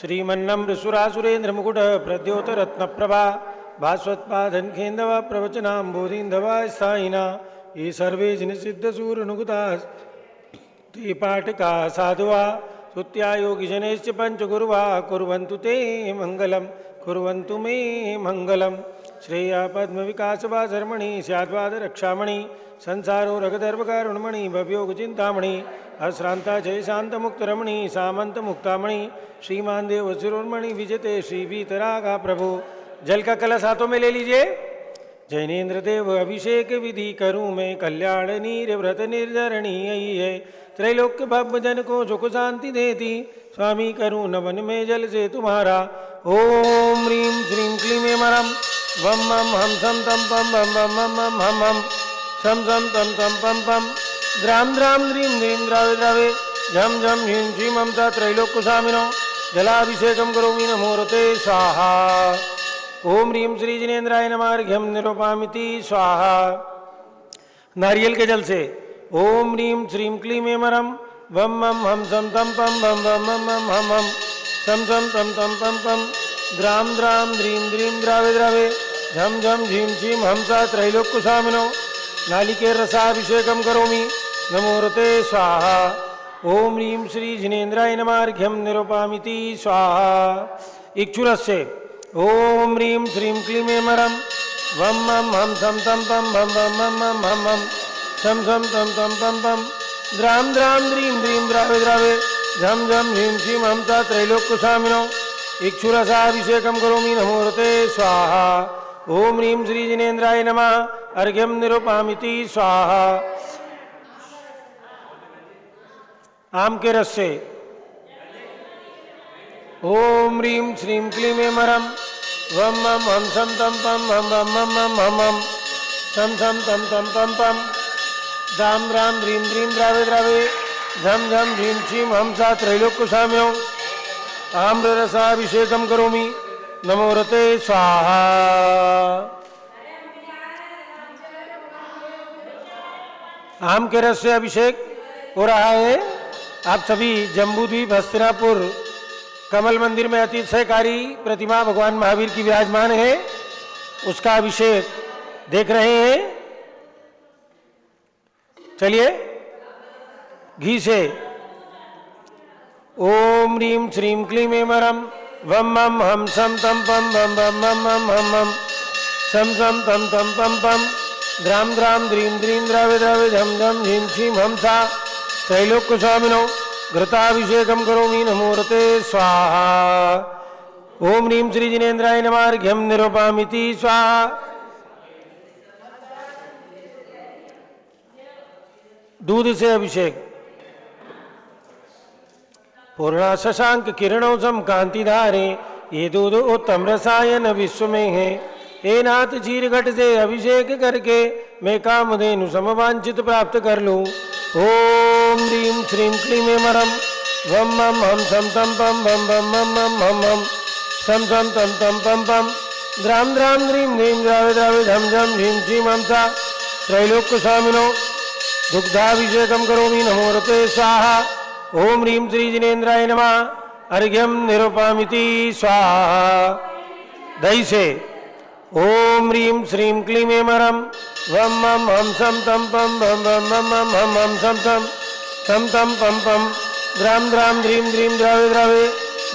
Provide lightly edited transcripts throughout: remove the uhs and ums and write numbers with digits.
श्रीमन्नम्रसुरासुरेन्द्र प्रद्योतरत्नप्रभा भास्वत्पादनखेन्दव प्रवचनाम्बोधिन्धवा स्थायिना ये सर्वे जिनसिद्धसूरनुगुता ते पाठका साधुवा सुत्या योगिजनैश्च पञ्चगुरुवा कुर्वन्तु ते मङ्गलं कुर्वन्तु मे मङ्गलं श्रेया पद्मविकासवाधर्मणि स्याद्वादरक्षामणि संसारो रघधर्मकारुण्मणि भवयोगचिन्तामणि अश्रान्ता जय शान्तमुक्तरमणि सामन्तमुक्तामणि श्रीमान देव शिरोमणि विजते श्री वीतरागा प्रभु। जल का कलश हाथों में ले लीजिए। जैनेन्द्र देव अभिषेक विधि करूँ मैं कल्याण नीर व्रत निर्जरणी है त्रैलोक्य भव जन को सुख शांति देती स्वामी करूँ नवन में जल से तुम्हारा। ओम ह्रीं श्रीं क्लीं मरम वम मम हम सम तम पम बम बम मम मम हम हम सम सम तम तम पम पम द्राम द्राम द्रीं द्रीं द्रावे द्रावे झम झम ह्रीं श्रीं मम सा त्रैलोक्य स्वामिनो जलाभिषेकम करोमि नमोरते स्वाहा। ओम ह्रीं श्री जिनेन्द्राय नमः अर्घ्यं निरूपयामि स्वाहा। नारियल के जल से ओम ह्रीं श्रीं क्लीं मरम वम मम हम सम तम पम बम बम मम मम हम हम सम सम तम तम पम पम द्राम द्राम द्रीं द्रीं द्रावे द्रावे झम झम झीं झीं हमसा त्रैलोक्य स्वामिनो नालिकेर रसाभिषेकम करोमि नमोरते स्वाहा। ओम ह्रीं श्री जिनेन्द्राय नमः अर्घ्यं निरूपयामि स्वाहा। इक्षुरस से ओम ह्रीं श्रीं क्लीं मरम वम मम हम सम तम पम बम बम मम मम हम हम सम सम तम तम पम पम द्राम द्राम द्रीं द्रीं द्रावे द्रावे झम झम झीं झीं हमसा त्रैलोक्य स्वामिनो इक्षुरसाभिषेकम करोमि नमोरते स्वाहा। ओम ह्रीं श्री जिनेन्द्राय नमः अर्घ्यं निरूपयामि स्वाहा। आम के रस से ओम ह्रीं श्रीं क्लीं मरम वम मम हम सम तम पम हम बम मम मम हम हम सम सम तम तम पम पम द्राम द्राम द्रीं द्रीं द्रावे द्रावे झम झम झीं झीं हमसा त्रैलोक्य स्वामिनो आम्ररसाभिषेकम करोमि नमोरते स्वाहा। आम के रस से अभिषेक हो रहा है। आप सभी जम्बूद्वीप हस्तिनापुर कमल मंदिर में अतिशयकारी प्रतिमा भगवान महावीर की विराजमान है, उसका अभिषेक देख रहे हैं। चलिए घी से ओम ह्रीं श्रीं क्लीं मरम वम मम हम सम तम पम बम बम मम मम हम हम सम सम तम तम पम पम द्राम द्राम द्रीं द्रीं द्रावे द्रावे झम झम झीं झीं हमसा त्रैलोक्य स्वामिनो घृताभिषेकम करोमि नमोरते स्वाहा। ओम ह्रीं श्री जिनेन्द्राय नमः अर्घ्यं निरूपयामि स्वाहा। दूध से अभिषेक पूर्णा शशांक किरणों सम कांतिधारे ये दूध उत्तम रसायन विश्व में है। हे नाथ चीर घट से अभिषेक करके मैं कामधेनु समवांचित प्राप्त कर लूं। ओम ह्रीं श्रीं क्लीं मरम वम मम हम सम तम पम बम बम मम मम हम हम सम सम तम तम पम पम द्राम द्राम द्रीं द्रीं द्रावे द्रावे झम झम झीं झीं हमसा त्रैलोक्य स्वामिनो दुग्धाभिषेकम करोमि नमोरते स्वाहा। ओम ह्रीं श्री जिनेन्द्राय नमः अर्घ्यं निरूपयामि स्वाहा। दही से ओम ह्रीं श्रीं क्लीं मरम वम मम हम सम तम पम बम बम मम मम हम हम सम सम तम तम पम पम द्राम द्राम द्रीं द्रीं द्रावे द्रावे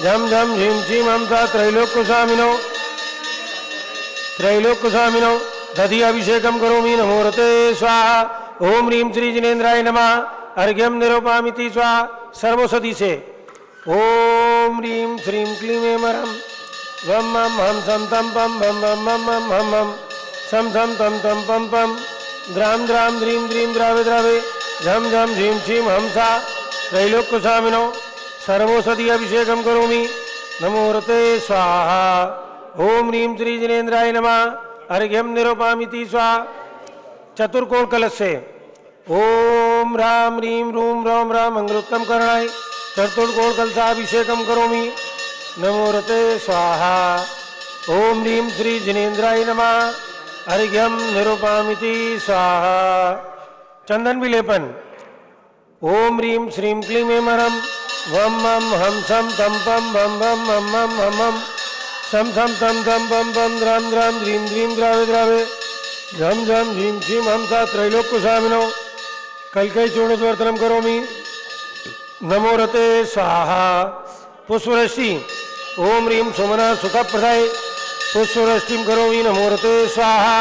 झम झम झीं झीं हमसा त्रैलोक्य स्वामिनो दधि अभिषेकम करोमि नमोरते स्वाहा। ओम ह्रीं श्री जिनेन्द्राय नमः अर्घ्यं निरूपयामि स्वाहा। सर्वसती से ओम ह्रीं श्रीं क्लीं मरम वम मम हम सम तम पम बम बम मम मम हम हम सम सम तम तम पम पम द्राम द्राम द्रीं द्रीं द्रावे द्रावे झम झम झीं झीं हमसा त्रैलोक्य स्वामिनो सर्वोषधि अभिषेकम करोमि नमोरते स्वाहा। ओम ह्रीं श्री जिनेन्द्राय नमः अर्घ्यं निरूपयामि स्वाहा। चतुर्कोण कलश से ओम राम ह्रीं रूं रौं राम मंगलोत्तम करणाय चतुर्कोण कलशाभिषेकम करोमि नमोरते स्वाहा। ओम ह्रीं श्री जिनेन्द्राय नमः अर्घ्यं निरूपयामि स्वाहा। चंदन विलेपन ओम ह्रीं श्रीं क्लीं मरम वम मम हम सम तम पम बम बम मम मम हम मम सम सम तम तम पम पम द्राम द्राम द्रीम द्रीम द्रावे द्रावे झम झम झीम झीम हम सा त्रैलोक कुशामिनो कलकई चूर्णवर्तनम करोमि नमो रते स्वाहा पुष्पवृष्टि ओम ह्रीं सुमना सुखप्रदाय पुष्पवृष्टिम करोमि नमो रते स्वाहा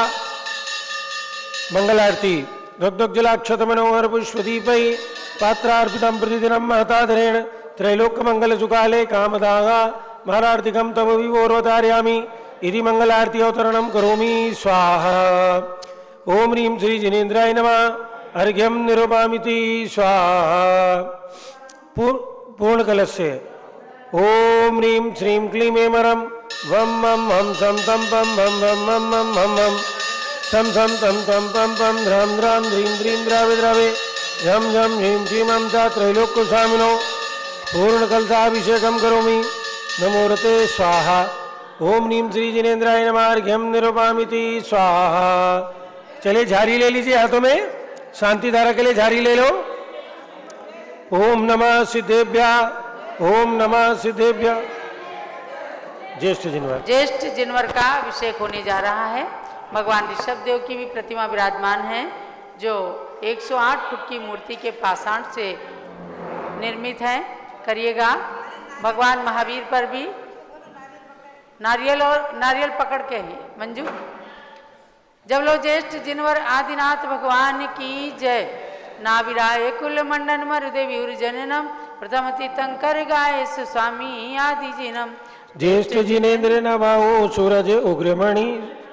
मंगल आरती दग्धक जलाक्षत मनोहर पुष्पदीपै पात्रार्पितं प्रतिदिनं महताधरेण त्रैलोक्य मंगल सुकाले कामदागा महारार्तिकं तव विवोर्वतारयामि इति मंगल आरती अवतरणं करोमि स्वाहा ओम ह्रीं श्री जिनेन्द्राय नमः अर्घ्यं निरूपामिति स्वाहा पूर्ण कलश से ओम ह्रीं श्रीं क्लीं ऐमरं वम मम हम सम तम पम भम भम मम मम हम हम सम सम तम तम पम पम ध्राम ध्राम ध्रीं ध्रीं द्रावे द्रावे झम झम झीं झीं हम चा त्रैलोक्य स्वामिनो पूर्ण कलशाभिषेकं करोमि नमो रते स्वाहा ओम ह्रीं श्री जिनेन्द्राय नमः अर्घ्यं निरूपामिति स्वाहा। चले झारी ले लीजिए हाथों में, शांति धारा के लिए झारी ले लो। ओम नमः सिद्धेभ्या ओम नमः सिद्धेभ्या। ज्येष्ठ जिनवर का अभिषेक होने जा रहा है। भगवान ऋषभ देव की भी प्रतिमा विराजमान है जो 108 फुट की मूर्ति के पाषाण से निर्मित है। करिएगा। भगवान महावीर पर भी नारियल पकड़ के है मंजू। जब लो ज्येष्ठ जिनवर आदिनाथ भगवान की जय। नाविराय कुल मंडन मरुदेवी जननम प्रथम तीर्थंकर गाय स्वामी आदि जिनम। ज्येष्ठ जिनेन्द्र नवाओ सूरज उग्रमणि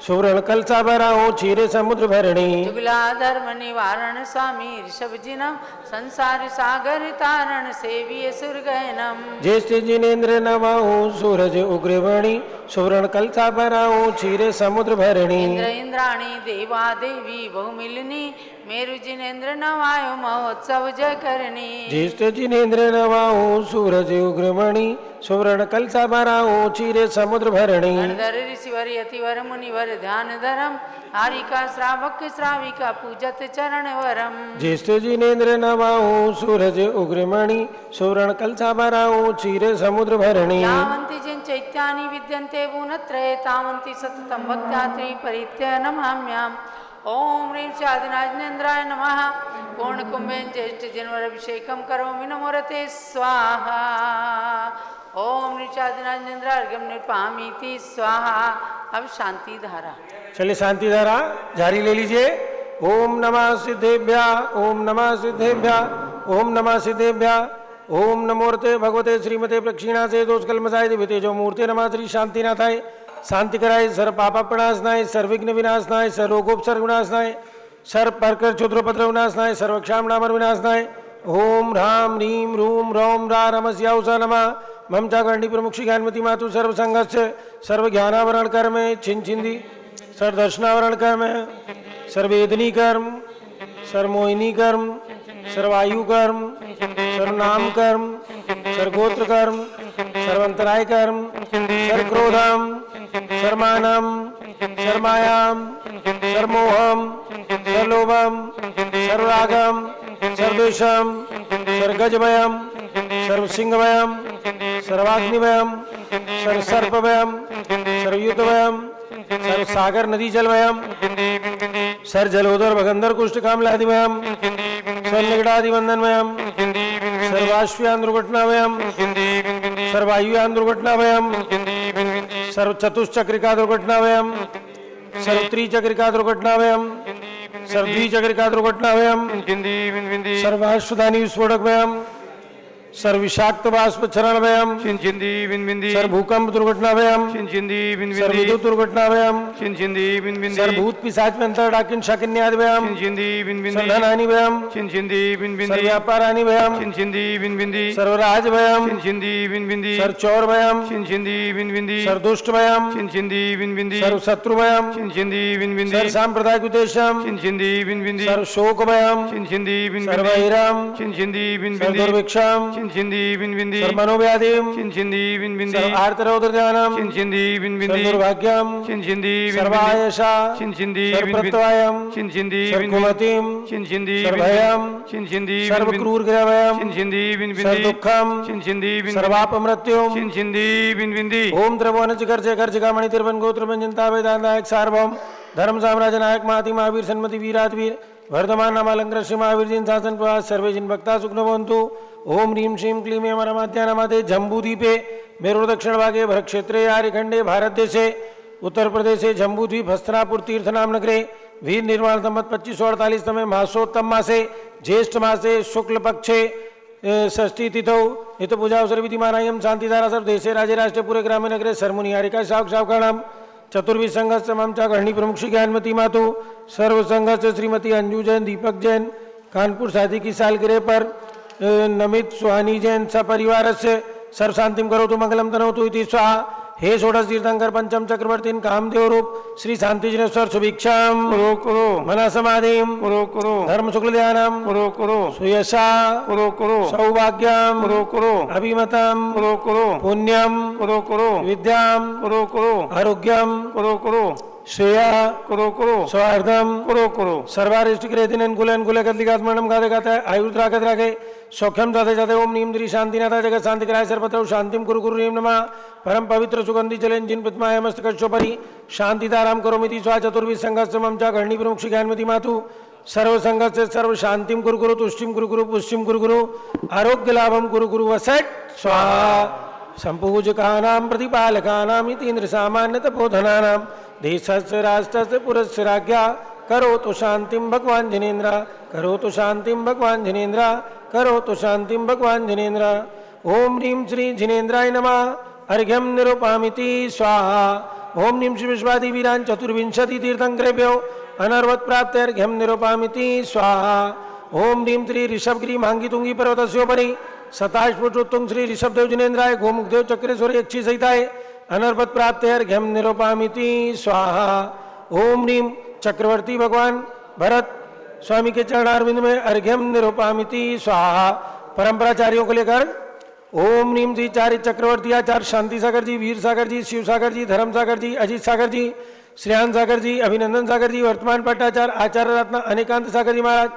सुवर्ण कलसा भराओ क्षीर समुद्र भरणी। जुगला धर्म निवारण स्वामी ऋषभ जिनम संसार सागर तारण सेवी सुर गयनम। ज्येष्ठ जिनेन्द्र नवाओ सूरज उग्रमणि सुवर्ण कलसा भराओ क्षीर समुद्र भरणी। इंद्र इंद्राणी देवा देवी बहुमिलनी मेरु जिनेन्द्र नवायो महोत्सव जय करनी। ज्येष्ठ जिनेन्द्र नवाओ सूरज उग्रमणि सुवर्ण कलसा भराओ क्षीर समुद्र भरणी। गणधर ऋषिवर यतिवर मुनिवर ध्यान धरम हारिका श्रावक श्राविका पूजत चरण वरम। ज्येष्ठ जिनेन्द्र नवाओ सूरज उग्रमणि सुवर्ण कलसा भराओ क्षीर समुद्र भरणी। यावन्ति जिन चैत्यानि विद्यन्ते गुणत्रये तावन्ति सततं भक्त्या त्रिपरित्य नमाम्याम्। ओम ह्रीं शादिनाजिनेन्द्राय नमः। पूर्ण कुंभेन ज्येष्ठ जिनवर अभिषेकम करोमि नमो रते स्वाहा। ओम ह्रीं शादिनाजिनेन्द्राय अर्घ्यं निरूपयामि स्वाहा। अब शांति धारा। चलिए शांति धारा जारी ले लीजिए। ओम नमः सिद्धेभ्या ओम नमः सिद्धेभ्या ओम नमः सिद्धेभ्या ओम नमोर्ते भगवते श्रीमते प्रक्षिणा से दोष कलमसाय दिव्य जो मूर्ति नमः श्री शांतिनाथाय शांति कराय सर्व पापा प्रणाशनाय सर्वविघ्न विनाशनाय सर्वोपसर्ग विनाशनाय सर्व परकर क्षुद्रपत्र विनाशनाय सर्वक्षाम नामर विनाशनाय। ओम ह्रां ह्रीं रूम रौम रा रमस्याउषा नमः मम चा गण्डी प्रमुक्षी ज्ञानमती मातु सर्व संघर्ष सर्व ज्ञानावरण कर्म छिन छिंदी सर्व दर्शनावरण कर्म सर्वेदनी कर्म सर्वमोहिनी कर्म सर्वायु कर्म सर्वनाम कर्म सर्वगोत्र कर्म सर्वंतराय कर्म सर्वक्रोधम सर्वमानम सर्वमायाम सर्वमोहम सर्वलोभम सर्वरागम सर्वद्वेषम सर्वगजभयम सर्वसिंहभयम सर्वाग्निभयम सर्वसर्पभयम सर्वयुद्धभयम सर्वसागर नदी जलभयम सर्वजलोदर भगंधर कुष्ठ कामलादिभयम सर्वनिकटादिबंधनभयम सर्वाश्वयान दुर्घटनाभयम सर्वायुयान दुर्घटनाभयम सर्वचतुश्चक्रिका दुर्घटनाभयम सर्वत्रिचक्रिका दुर्घटनाभयम सर्वद्विचक्रिका दुर्घटनाभयम सर्वाश्वधानी विस्फोटकभयम सर्वविषाक्त बाष्प क्षरणभयम सर्वभूकंप दुर्घटनाभयम सर्वविद्युत दुर्घटनाभयम सर्वभूत पिशाच में अंतर डाकिन शाकिन्यादिभयम सर्वधनानिभयम सर्वव्यापारानिभयम सर्वराजभयम सर्वचौरभयम सर्वदुष्टभयम सर्वशत्रुभयम सर्वसांप्रदायिक उद्देश्यम सर्वशोकभयम सर्वैरम सर्वदुर्भिक्षम चिंचिंदी बिनबिंदी सर्वमनोव्याधिं चिंचिंदी बिनबिंदी सर्वार्थरौद्रध्यानं चिंचिंदी बिनबिंदी सर्वदुर्भाग्यं चिंचिंदी सर्वायशा चिंचिंदी सर्वप्रत्यवायं चिंचिंदी सर्वकुमतिं चिंचिंदी सर्वभयं चिंचिंदी सर्वक्रूरग्रहभयं चिंचिंदी बिनबिंदी सर्वदुःखं चिंचिंदी सर्वापमृत्युं चिंचिंदी बिनबिंदी ओम त्रिभुवनचकर्षकर्षिकामणि त्रिभुवनगोत्रभंजनता वेदांतायक सार्वभौम धर्म साम्राज्य नायक महाति महावीर सन्मति वीरातवीर वर्धमान नामालंकृत श्री महावीर जिन शासन प्रवास सर्वे जिन भक्ता सुखनवंतु ओम ह्रीं श्रीं क्लीं अमरमाध्या नमते जम्बूद्वीपे मेरु दक्षिण भागे भरक्षेत्रे आर्यखंडे भारत देशे उत्तर प्रदेशे जम्बूद्वीप हस्तिनापुर तीर्थनाम नगरे वीर निर्वाण संवत 2548 तमे मासोत्तम मासे ज्येष्ठ मासे शुक्ल पक्षे षष्ठी तिथौ हित पूजा अवसर विधिमानायम शांतिधारा सब देशे राजे राष्ट्र पूरे ग्रामीण नगरे सरमुनि हारिका शावक शावकाणाम चतुर्विध संघस्य ममचा गृहिणी प्रमुख श्री ज्ञानमती मातु सर्व संघस्य श्रीमती अंजू जैन दीपक जैन कानपुर शादी की सालगिरह पर नमित सुहानी जैन सपरिवार से सर्व शांतिम करोतु मंगलम तनोतु इति स्वाहा हे षोडश तीर्थंकर पंचम चक्रवर्ती कामदेव रूप श्री शांति जिनेश्वर सुभिक्षाम करो करो मना समाधिम करो करो धर्म शुक्ल ध्यानम करो करो सुयशा करो करो सौभाग्यम करो करो अभिमतम करो करो पुण्यम करो करो विद्याम करो करो आरोग्यम करो करो श्रेया करो करो सौहार्दम करो करो सर्वारिष्टिक रेतिन अनुकूल कदलिकात मरणम गाते गाते आयुर् राखत राखे सौख्यम जाते जाते ओम नीम द्रि शांति नाथा जगत शांति कराय सर्वत्र शांतिम कुरु कुरु नीम नमः परम पवित्र सुगंधि चलेन जिन प्रतिमाय मस्तकशोपरि शांतिदाराम करोमिति स्वा चतुर्विध संघस्य ममचा गृहिणी प्रमुख श्री ज्ञानमती मातु सर्व संघस्य सर्व शांतिम कुरु कुरु तुष्टिम कुरु कुरु पुष्टिम कुरु कुरु आरोग्य लाभम कुरु कुरु वसट स्वाहा संपूजकानां प्रतिपालकानां इतीन्द्र सामान्य तपोधनानां देशस्य राष्ट्रस्य पुरस्य राज्ञा करोतु शांतिं भगवान जिनेन्द्र करोतु शांतिं भगवान जिनेन्द्र करोतु शांतिं भगवान जिनेन्द्र ओम ह्रीं श्री जिनेन्द्राय नमः अर्घ्यं निरूपामिति स्वाहा ओम ह्रीं श्री विश्वादि वीरान् चतुर्विंशति तीर्थंकरेभ्यो अनर्वत प्राप्त अर्घ्यं निरूपामिति स्वाहा ओम ह्रीं श्री ऋषभगिरि मांगितुंगी पर्वतस्योपरि 27 फुट उत्तुंग श्री ऋषभदेव जिनेन्द्राय गोमुखदेव चक्रेश्वरी यक्षी सहिताय अनर्वत प्राप्त अर्घ्यं निरूपामिति स्वाहा ओम ह्रीं चक्रवर्ती भगवान भरत स्वामी के चरणारविंद में अर्घ्यम निरूपामिति स्वाहा परंपराचार्यों को लेकर ओम ह्रीं जी चार्य चक्रवर्ती आचार्य शांति सागर जी वीर सागर जी शिव सागर जी धर्म सागर जी अजीत सागर जी श्रेयान सागर जी अभिनंदन सागर जी वर्तमान पट्टाचार्य आचार्य रत्न अनेकांत सागर जी महाराज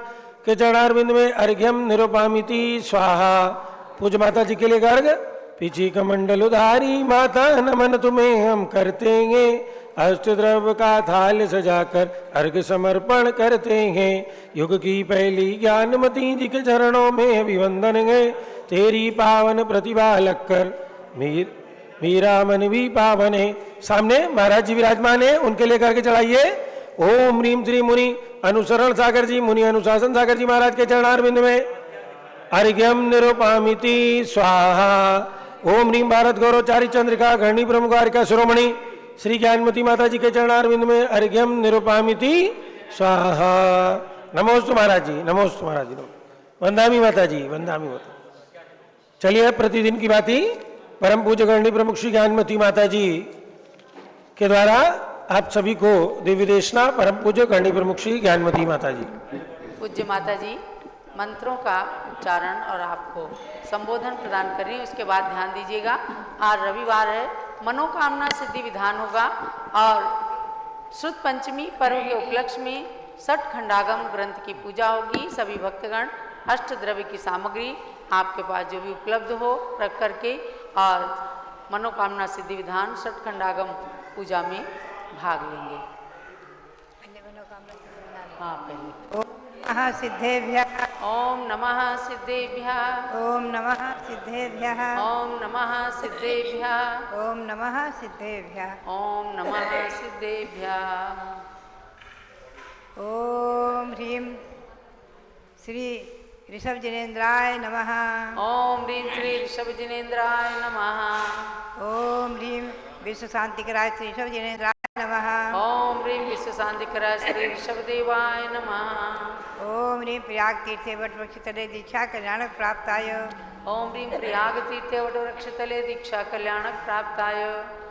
के चरणारविंद में अर्घ्यम निरूपामिति स्वाहा पूज माता जी के लिए गर्ग पीछे कमंडल उधारी माता नमन तुम्हें हम करते हैं अष्टद्रव्य का थाल सजाकर अर्घ समर्पण करते हैं युग की पहली ज्ञानमती जी के चरणों में अभिवंदन है तेरी पावन प्रतिभा लगकर मेरा मन भी पावन है। सामने महाराज जी विराजमान है, उनके लिए करके चढ़ाइए। ओम ह्रीं श्री मुनि अनुसरण सागर जी मुनि अनुशासन सागर जी महाराज के चरणारविंद में अर्घ्यम निरूपामिति स्वाहा ओम ह्रीं भारत गौरवचारी चंद्रिका गृहिणी प्रमुख हारिका शिरोमणि श्री ज्ञानमती माता जी के चरणारविंद में अर्घ्यम निरूपामिति स्वाहा। नमोस्तु महाराज जी, नमोस्तु महाराज जी, वंदामी माता जी, वंदामी माता। चलिए प्रतिदिन की बात ही परम पूज्य गृहिणी प्रमुख श्री ज्ञानमती माता जी के द्वारा आप सभी को दिव्य देशना परम पूज्य गृहिणी प्रमुख श्री ज्ञानमती माता जी। पूज्य माता जी मंत्रों का उच्चारण और आपको संबोधन प्रदान कर रही हैं, उसके बाद ध्यान दीजिएगा। आज रविवार है, मनोकामना सिद्धि विधान होगा और शुद्ध पंचमी पर्व के उपलक्ष्य में सठ खंडागम ग्रंथ की पूजा होगी। सभी भक्तगण अष्ट द्रव्य की सामग्री आपके पास जो भी उपलब्ध हो रख करके और मनोकामना सिद्धि विधान सठ खंडागम पूजा में भाग लेंगे। हाँ पहले नमः सिद्धेभ्यः ओम नमः सिद्धेभ्यः ओम नमः सिद्धेभ्यः ओम नमः सिद्धेभ्यः ओम नमः सिद्धेभ्यः ओम नमः सिद्धेभ्यः ओम ह्रीं श्री ऋषभ जिनेन्द्राय नमः ओम ह्रीं श्री ऋषभ जिनेन्द्राय नमः ओम ह्रीं विश्व शांतिकराय श्री ऋषभ जिनेन्द्राय नमः ओम ह्रीं विश्व शांतिकराय श्री ऋषभदेवाय नमः ओम ह्रीं प्रयाग तीर्थे वटवृक्षतले दीक्षा कल्याणक प्राप्ताय ओम ह्रीं प्रयाग तीर्थे वटवृक्षतले दीक्षा कल्याणक प्राप्ताय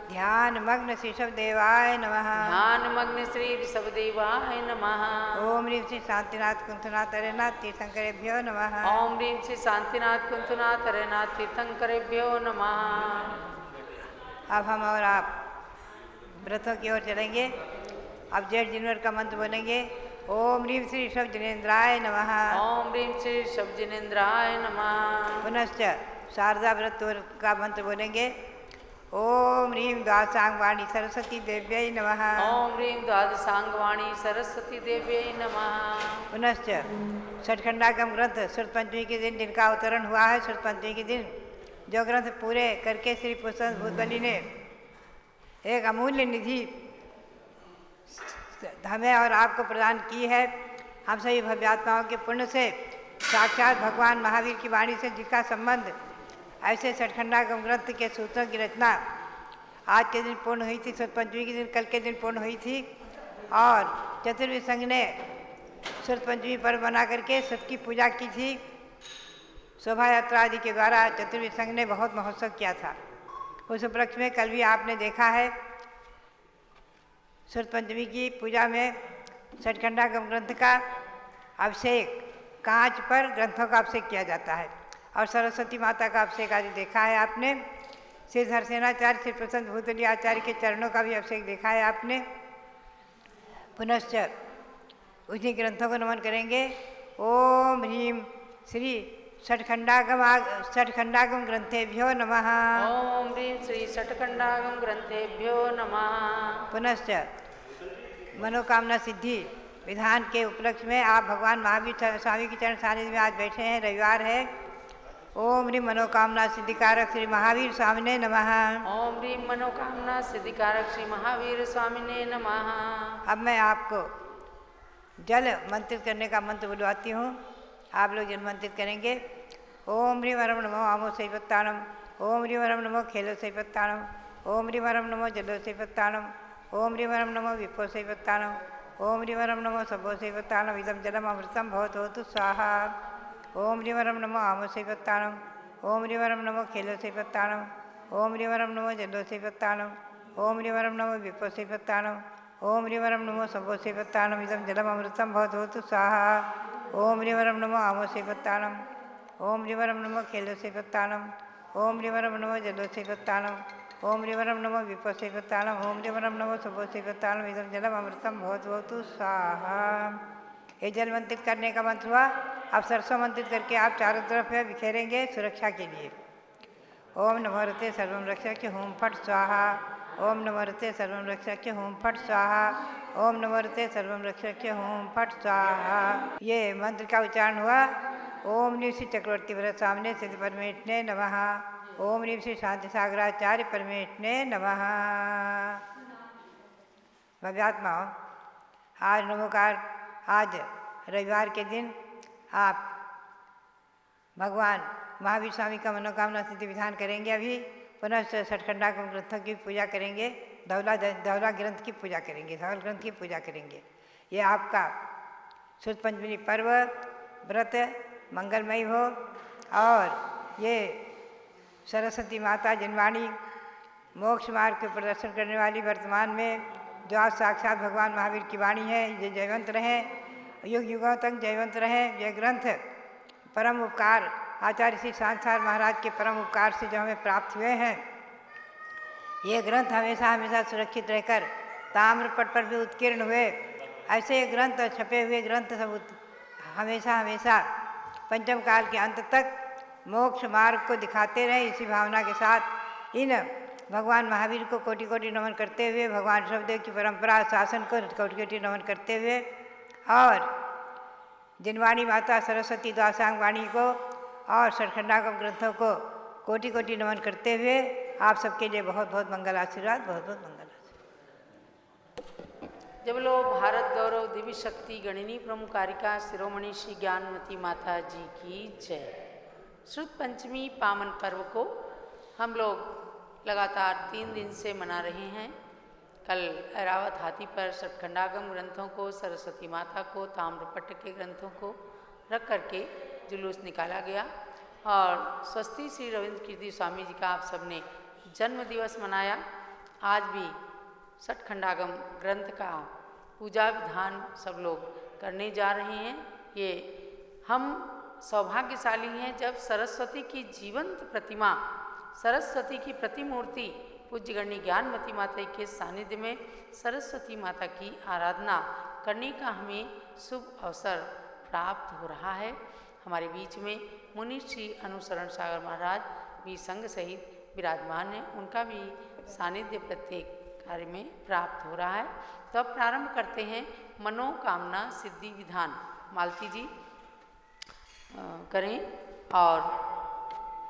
ध्यान मग्न ऋषभ देवाय नमः। ध्यान मग्न श्री ऋषभदेवाय नमः। ओम ह्रीं श्री शांतिनाथ कुंथनाथ हरेनाथ तीर्थंकरेभ्यो नमः। ओम ह्रीं श्री शांतिनाथ कुंतनाथ हरेनाथ तीर्थंकरेभ्यो नमः। अब हम और आप व्रतों की ओर चलेंगे। अब जेठ जिनवर का मंत्र बोलेंगे। ओम ह्रीं श्री ऋषभ जिनेन्द्राय नमः। ओम ह्रीं श्री ऋषभ जिनेन्द्राय नमः। पुनश्च शारदा व्रत का मंत्र बोलेंगे। ओम ह्रीं द्वादशांग वाणी सरस्वती देव्यै नमः। ओम ह्रीं द्वादशांगवाणी सरस्वती देव्यै नमः। पुनश्च छठखंडागम ग्रंथ श्रुत पंचमी के दिन जिनका अवतरण हुआ है, श्रुत पंचमी के दिन जो ग्रंथ पूरे करके श्री पुरुषोत्तम भूतबली ने एक अमूल्य निधि हमें और आपको प्रदान की है। हम सभी भव्यात्माओं के पुण्य से साक्षात भगवान महावीर की वाणी से जिसका संबंध ऐसे छठखंडागम ग्रंथ के सूत्रों की रचना आज के दिन पूर्ण हुई थी, श्रुत पंचमी के दिन कल के दिन पूर्ण हुई थी। और चतुर्वेद संघ ने श्रुत पंचमी पर्व बना करके श्रुत की पूजा की थी। शोभा यात्रा आदि के द्वारा चतुर्वेद संघ ने बहुत महोत्सव किया था। उस उपलक्ष्य में कल भी आपने देखा है श्रुत पंचमी की पूजा में छठखंडागम ग्रंथ का अभिषेक कांच पर ग्रंथों का अभिषेक किया जाता है और सरस्वती माता का अभिषेक आदि देखा है आपने। श्री धरसेनाचार्य श्री प्रसन्न भूतली आचार्य के चरणों का भी अभिषेक देखा है आपने। पुनश्च उन्हीं ग्रंथों को नमन करेंगे। ओम ह्रीं श्री षट्खंडागम ग्रंथेभ्यो नमः। ओम ह्रीं श्री षट्खंडागम ग्रंथेभ्यो नमः। पुनश्च मनोकामना सिद्धि विधान के उपलक्ष्य में आप भगवान महावीर स्वामी के चरण सानिध्य में आज बैठे हैं, रविवार है। ओम ह्रीं मनोकामना सिद्धिकारक श्री महावीर स्वामिने नमः। ओम ह्रीं मनोकामना सिद्धिकारक श्री महावीर स्वामिने नमः। अब मैं आपको जल मंत्रित करने का मंत्र बुलवाती हूँ, आप लोग जल मंत्रित करेंगे। ओम ह्रीं वरम नमो आमो सैपत्ताणम। ओम ह्रीं वरम नमो खेलो सैपत्ताणम। ओम ह्रीं वरम नमो जलो सैपत्ताणम। ओम ह्रीं वरम नमो विपो सैपत्ताणम। ओम ह्रीं वरम नमो सभो सैपत्ताणम। इदं जलम अमृतं भवतु होतु स्वाहा। ओम ह्रीं वरम नमो आमो सैपत्ताणम। ओम ह्रीं वरम नमो खेलो सैपत्ताणम। ओम ह्रीं वरम नमो जलो सैपत्ताणम। ओम ह्रीं वरम नमो विपो सैपत्ताणम। ओम ह्रीं वरम नमो सभो सैपत्ताणम। इदं जलम अमृतं भवतु होतु स्वाहा। ओम ह्रीं वरम नमो आमो सैपत्ताणम। ओम ह्रीं वरम नमो खेलो सैपत्ताणम। ओम ह्रीं वरम नमो जलो सैपत्ताणम। ओम ह्रीं वरम नमो विपो सैपत्ताणम। ओम ह्रीं वरम नमो सभो सैपत्ताणम। इदं जलम अमृतं भवतु होतु स्वाहा। ये जल मंत्रित करने का मंत्र हुआ। अब सरसों मंत्रित करके आप चारों तरफ बिखेरेंगे सुरक्षा के लिए। ओम नमो ऋते सर्वं रक्षस्य हूं फट स्वाहा। ओम नमो ऋते सर्वं रक्षस्य हूं फट स्वाहा। ओम नमो ऋते सर्वं रक्षस्य हूं फट स्वाहा। ये मंत्र का उच्चारण हुआ। ओम ह्रीं श्री चक्रवर्ती भरत स्वामिने सिद्ध परमेष्ठिने नमः। ओम ह्रीं श्री शांति सागराचार्य परमेष्ठिने नमः। भव्यात्माओं, आज नमोकार, आज रविवार के दिन आप भगवान महावीर स्वामी का मनोकामना सिद्धि विधान करेंगे। अभी पुनः छठखंडागम ग्रंथों की पूजा करेंगे। धवला ग्रंथ की पूजा करेंगे, धवल ग्रंथ की पूजा करेंगे। ये आपका श्रुत पंचमी पर्व व्रत मंगलमयी हो और ये सरस्वती माता जिनवाणी मोक्ष मार्ग के प्रदर्शन करने वाली वर्तमान में जो आज साक्षात भगवान महावीर की वाणी है, ये जयवंत रहें, युग युगों तक जयवंत रहें। ये ग्रंथ परम उपकार आचार्य श्री सांसार महाराज के परम उपकार से जो हमें प्राप्त हुए हैं, ये ग्रंथ हमेशा हमेशा सुरक्षित रहकर ताम्रपट पर भी उत्कीर्ण हुए। ऐसे ग्रंथ और छपे हुए ग्रंथ सब हमेशा हमेशा पंचम काल के अंत तक मोक्ष मार्ग को दिखाते रहे। इसी भावना के साथ इन भगवान महावीर को कोटि कोटि नमन करते हुए, भगवान ऋषभदेव की परंपरा शासन को कोटि कोटि नमन करते हुए और जिनवाणी माता सरस्वती द्वादशांग वाणी को और छठखंडागम ग्रंथों को कोटि कोटि नमन करते हुए आप सबके लिए बहुत बहुत मंगल आशीर्वाद, बहुत बहुत मंगल आशीर्वाद। जब लोग भारत गौरव दिव्य शक्ति गणिनी प्रमुखारिका शिरोमणि श्री ज्ञानमती माता जी की जय। श्रुत पंचमी पावन पर्व को हम लोग लगातार 3 दिन से मना रहे हैं। कल ऐरावत हाथी पर छठखंडागम ग्रंथों को, सरस्वती माता को, ताम्रपट्ट के ग्रंथों को रख करके जुलूस निकाला गया और स्वस्ति श्री रविंद्र कीर्ति स्वामी जी का आप सबने जन्म दिवस मनाया। आज भी सठखंडागम ग्रंथ का पूजा विधान सब लोग करने जा रहे हैं। ये हम सौभाग्यशाली हैं जब सरस्वती की जीवंत प्रतिमा, सरस्वती की प्रतिमूर्ति पूज्य गणनी ज्ञानमती माता के सानिध्य में सरस्वती माता की आराधना करने का हमें शुभ अवसर प्राप्त हो रहा है। हमारे बीच में मुनि श्री अनुसरण सागर महाराज भी संघ सहित विराजमान हैं, उनका भी सानिध्य प्रत्येक कार्य में प्राप्त हो रहा है। तो अब प्रारंभ करते हैं मनोकामना सिद्धि विधान। मालती जी करें और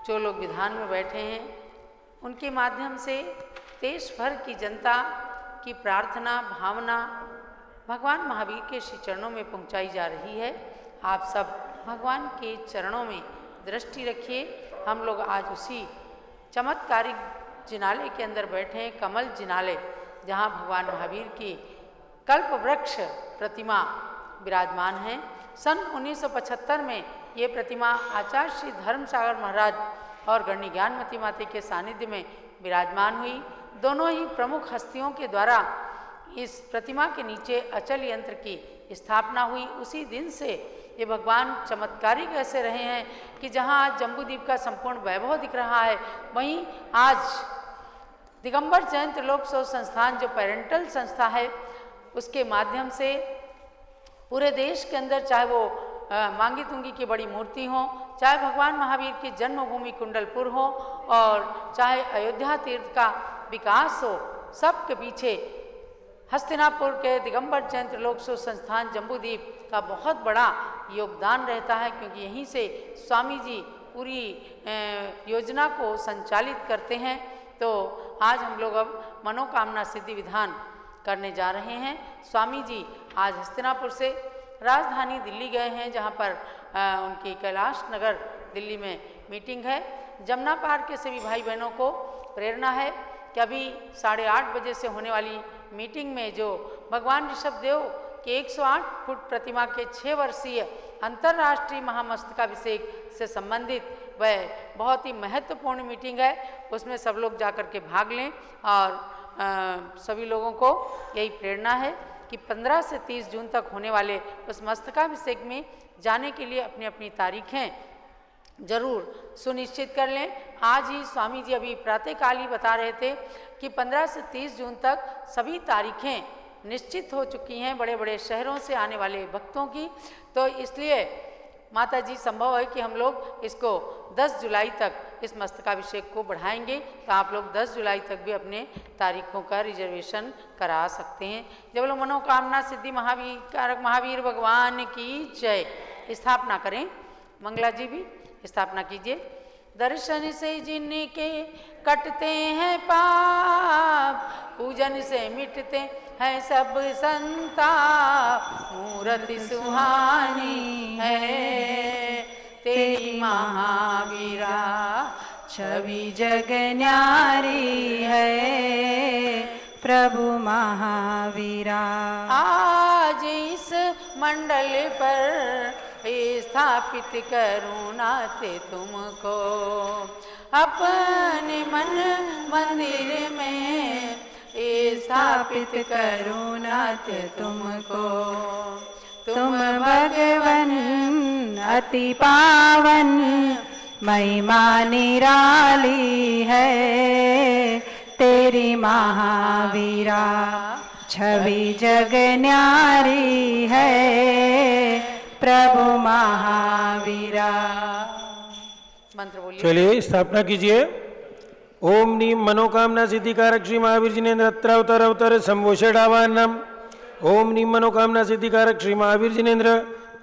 जो लोग विधान में बैठे हैं उनके माध्यम से देश भर की जनता की प्रार्थना भावना भगवान महावीर के श्री चरणों में पहुंचाई जा रही है। आप सब भगवान के चरणों में दृष्टि रखिए। हम लोग आज उसी चमत्कारिक जिनालय के अंदर बैठे हैं, कमल जिनालय, जहां भगवान महावीर की कल्प वृक्ष प्रतिमा विराजमान है। सन 1975 में ये प्रतिमा आचार्य श्री धर्मसागर महाराज और गणनी ज्ञानमती माता के सानिध्य में विराजमान हुई। दोनों ही प्रमुख हस्तियों के द्वारा इस प्रतिमा के नीचे अचल यंत्र की स्थापना हुई। उसी दिन से ये भगवान चमत्कारिक ऐसे रहे हैं कि जहाँ आज जम्बूद्वीप का संपूर्ण वैभव दिख रहा है, वहीं आज दिगंबर जैन त्रिलोक संस्थान जो पेरेंटल संस्था है उसके माध्यम से पूरे देश के अंदर, चाहे वो मांगी तुंगी की बड़ी मूर्ति हो, चाहे भगवान महावीर की जन्मभूमि कुंडलपुर हो, और चाहे अयोध्या तीर्थ का विकास हो, सबके पीछे हस्तिनापुर के दिगंबर जैन त्रिलोक संस्थान जम्बूद्वीप का बहुत बड़ा योगदान रहता है, क्योंकि यहीं से स्वामी जी पूरी योजना को संचालित करते हैं। तो आज हम लोग अब मनोकामना सिद्धि विधान करने जा रहे हैं। स्वामी जी आज हस्तिनापुर से राजधानी दिल्ली गए हैं, जहां पर उनकी कैलाश नगर दिल्ली में मीटिंग है। जमुना पार के सभी भाई बहनों को प्रेरणा है कि अभी 8:30 बजे से होने वाली मीटिंग में जो भगवान ऋषभदेव के 108 फुट प्रतिमा के 6 वर्षीय अंतर्राष्ट्रीय महामस्तकाभिषेक से संबंधित वह बहुत ही महत्वपूर्ण मीटिंग है, उसमें सब लोग जाकर के भाग लें। और सभी लोगों को यही प्रेरणा है कि 15 से 30 जून तक होने वाले उस मस्तकाभिषेक में जाने के लिए अपनी अपनी तारीखें जरूर सुनिश्चित कर लें। आज ही स्वामी जी अभी प्रातःकाल ही बता रहे थे कि 15 से 30 जून तक सभी तारीखें निश्चित हो चुकी हैं बड़े बड़े शहरों से आने वाले भक्तों की। तो इसलिए माता जी संभव है कि हम लोग इसको 10 जुलाई तक इस मस्तकाभिषेक को बढ़ाएंगे, तो आप लोग 10 जुलाई तक भी अपने तारीखों का रिजर्वेशन करा सकते हैं। जब लोग मनोकामना सिद्धि महावीर कारक महावीर भगवान की जय। स्थापना करें। मंगला जी भी स्थापना कीजिए। दर्शन से जिनके कटते हैं पाप, पूजन से मिटते हैं सब संताप, मूर्ति सुहानी है तेरी महावीरा, छवि जग न्यारी है प्रभु महावीरा। आज इस मंडल पर स्थापित करूँ नाथ तुमको, अपने मन मंदिर में स्थापित करूँ नाथ तुमको। तुम भगवन अति पावन, महिमा निराली है तेरी महावीरा, छवि जग न्यारी है प्रभु महावीरा। मंत्र बोलिए। चलिए स्थापना कीजिए। ओम नीम मनोकामना सिद्धिकारक श्री महावीर जिनेन्द्र अत्र अवतर संभूषणावान्नम। ओम नीम मनोकामना सिद्धिकारक श्री महावीर जिनेन्द्र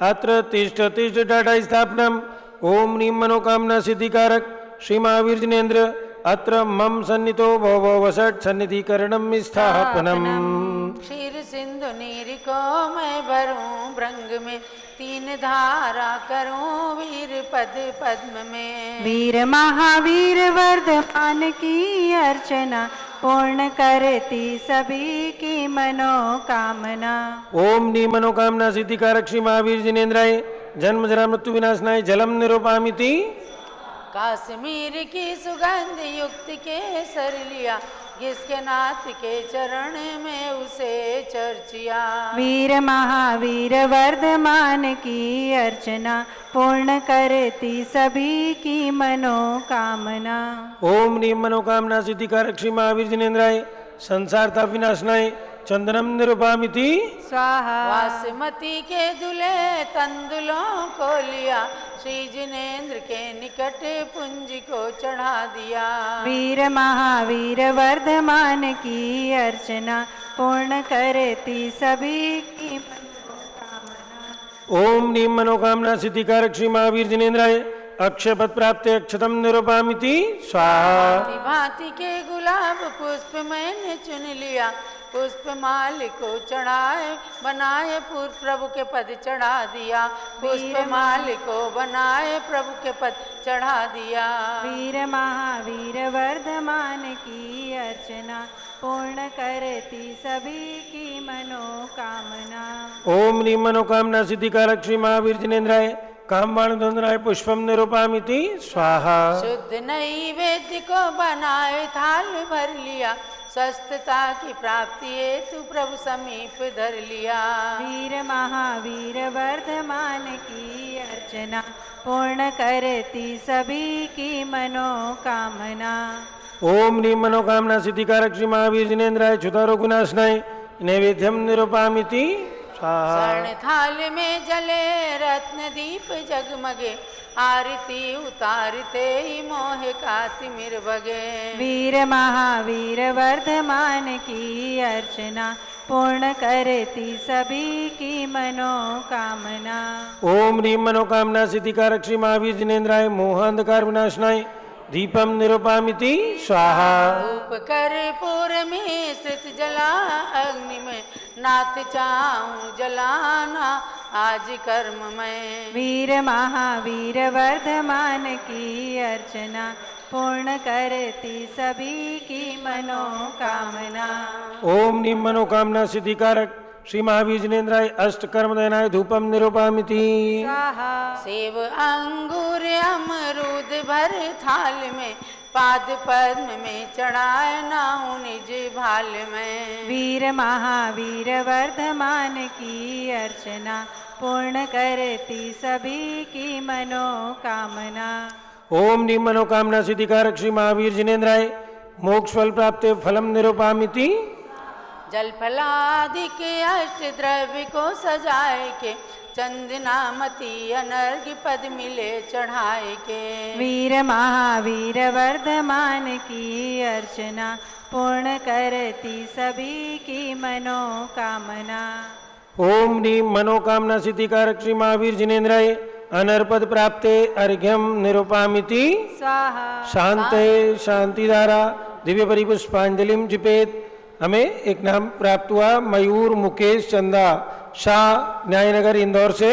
अत्र तिष्ठ तिष्ठ टाटा स्थापनम। ओम नीम मनोकामना सिद्धिकारक श्री महावीर जिनेन्द्र अत्र मम सन्नितो भव वसट सन्निधिकरणम स्थापनम। क्षीर सिंधु नीर को मैं भरूं भृंग में, 3 धारा करूं वीर पद पद्म में। वीर महावीर वर्धमान की अर्चना, पूर्ण करती सभी की मनोकामना। ओम नी मनोकामना सिद्धिकारक श्री महावीर जिनेन्द्राय जन्म जरा मृत्यु विनाशनाय जलम निरूपामिति। कश्मीर की सुगंध युक्त केसर लिया, जिसके नाथ के चरण में उसे चर्चिया। वीर महावीर वर्धमान की अर्चना पूर्ण करती सभी की मनोकामना। ओम नीम मनोकामना सिद्धिकारक श्री महावीर जिनेन्द्राय संसार ताप विनाशनाय चंदनम निरूपामिति स्वाहा। वासमती के दुले तंदुलों को लिया, श्री जिनेन्द्र के निकट पुंज को चढ़ा दिया। वीर महावीर वर्धमान की अर्चना पूर्ण करती सभी की मनोकामना। ओम नीम मनोकामना सिद्धिकारक श्री महावीर जिनेन्द्राय अक्षय पद प्राप्त अक्षतम निरूपामिति स्वाहा। भांति भांति के गुलाब पुष्प मैंने चुन लिया, पुष्प माल को चढ़ाए बनाए प्रभु के पद चढ़ा दिया। पुष्प माल को बनाए प्रभु के पद चढ़ा दिया। वीर महावीर वर्धमान की अर्चना पूर्ण करती सभी की मनोकामना। ओम नीम मनोकामना सिद्धिकारक श्री महावीर जिनेन्द्राय कामबाण द्वंद्वराय पुष्पम निरूपामिति स्वाहा। शुद्ध नैवेद्य को बनाए थाल भर लिया, स्वस्थता की प्राप्ति हेतु प्रभु समीप धर लिया। वीर महावीर वर्धमान की अर्चना पूर्ण करती सभी की मनोकामना। ओम नीम मनोकामना सिद्धिकारक श्री महावीर जिनेन्द्राय क्षुधारोग विनाशनाय नैवेद्यम निरूपामिति स्वाहा। स्वर्ण थाल में जले रत्न दीप जगमगे, आरती उतारते ही मोह का तिमिर बगे। वीर महावीर वर्धमान की अर्चना पूर्ण करती सभी की मनोकामना। ओम नीम मनोकामना सिद्धिकारक श्री महावीर जिनेन्द्राय मोहांधकार विनाशनाय दीपम निरूपामिति स्वाहा। धूप कर्पूर में स्थित जला अग्नि में, नाथ चाहूं जलाना आज कर्म में। वीर महावीर वर्धमान की अर्चना पूर्ण करती सभी की मनोकामना। ओम नीम मनोकामना सिद्धिकारक श्री महावीर जिनेन्द्राय अष्ट कर्मदयनाय धूपम निरूपामिति स्वाहा। सेब अंगूर अमरूद भर थाल में, पाद पद्म में चढ़ाए नाहु निज भाल में। वीर महावीर वर्धमान की अर्चना पूर्ण करती सभी की मनोकामना। ओम नीम मनोकामना सिद्धिकारक श्री महावीर जिनेन्द्राय मोक्ष फल प्राप्त फलम निरूपामिति। जल फलादि के अष्ट द्रव्य को सजाए के, चंदनामती अनर्घ्य पद मिले चढ़ाए के। वीर महावीर वर्धमान की अर्चना पूर्ण करती सभी की मनोकामना। ओम नीम मनोकामना सिद्धिकारक श्री महावीर जिनेन्द्राय अनर्पद प्राप्ते अर्घ्यम निरूपामिति स्वाहा। शांते शांतिधारा दिव्य परिपुष्पांजलिम जिपेत। हमें एक नाम प्राप्त हुआ मयूर मुकेश चंदा शाह न्यायनगर इंदौर से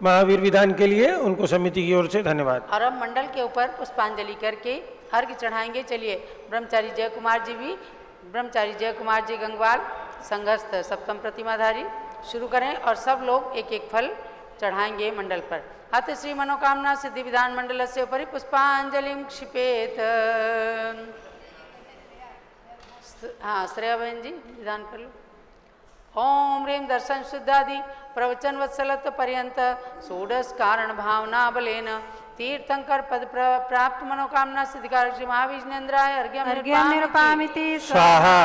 महावीर विधान के लिए, उनको समिति की ओर से धन्यवाद। और अब मंडल के ऊपर पुष्पांजलि करके अर्घ्य चढ़ाएंगे। चलिए ब्रह्मचारी जय कुमार जी भी, ब्रह्मचारी जय कुमार जी गंगवाल संघस्थ सप्तम प्रतिमाधारी शुरू करें और सब लोग एक एक फल चढ़ाएंगे मंडल पर। अत श्री मनोकामना सिद्धि विधान मंडल से उपरि पुष्पांजलिम क्षिपेत। हाँ श्रेया बहन जी विधान कर लो। ओम ह्रीं दर्शन शुद्धादि प्रवचन वत्सलत्व पर्यंत षोडश कारण भावना बलेन तीर्थंकर पद प्राप्त मनोकामना सिद्धिकारक श्री महावीर जिनेन्द्राय अर्घ्यम निरूपामिति स्वाहा।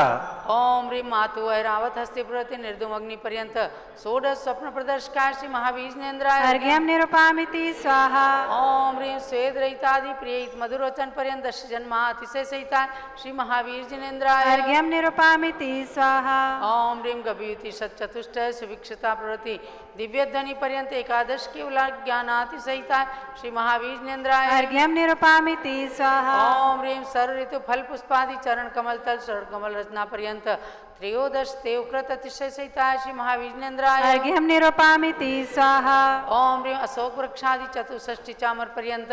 ओम ह्रीं मातु ऐरावत हस्ते प्रवृत्ति निर्दुम अग्नि पर्यंत षोडश स्वप्न प्रदर्शकार श्री महावीर जिनेन्द्राय अर्घ्यम निरूपामिति स्वाहा। ओम ह्रीं स्वेद रहितादि प्रियित मधुर वचन पर्यंत दश जन्मा अतिशय सहिता श्री महावीर जिनेन्द्राय अर्घ्यम निरूपामिति स्वाहा। ओम ह्रीं गभीति सच्चतुष्ट सुभिक्षता प्रवृत्ति दिव्य ध्वनि पर्यंत एकादश केवला ज्ञानाति सहिता श्री महावीर जिनेन्द्राय अर्घ्यम निरूपामिति स्वाहा। ओम ह्रीं सर्व ऋतु फल पुष्पादि चरण कमल तल शरण कमल रचना पर्यंत त्रयोदश देवकृत अतिशय सहिता श्री महाविष्णेन्द्राय अर्घ्यं निरूपयामि स्वाहा ओम ह्रीं अशोक वृक्षादि चतुष्षष्टि चामर पर्यंत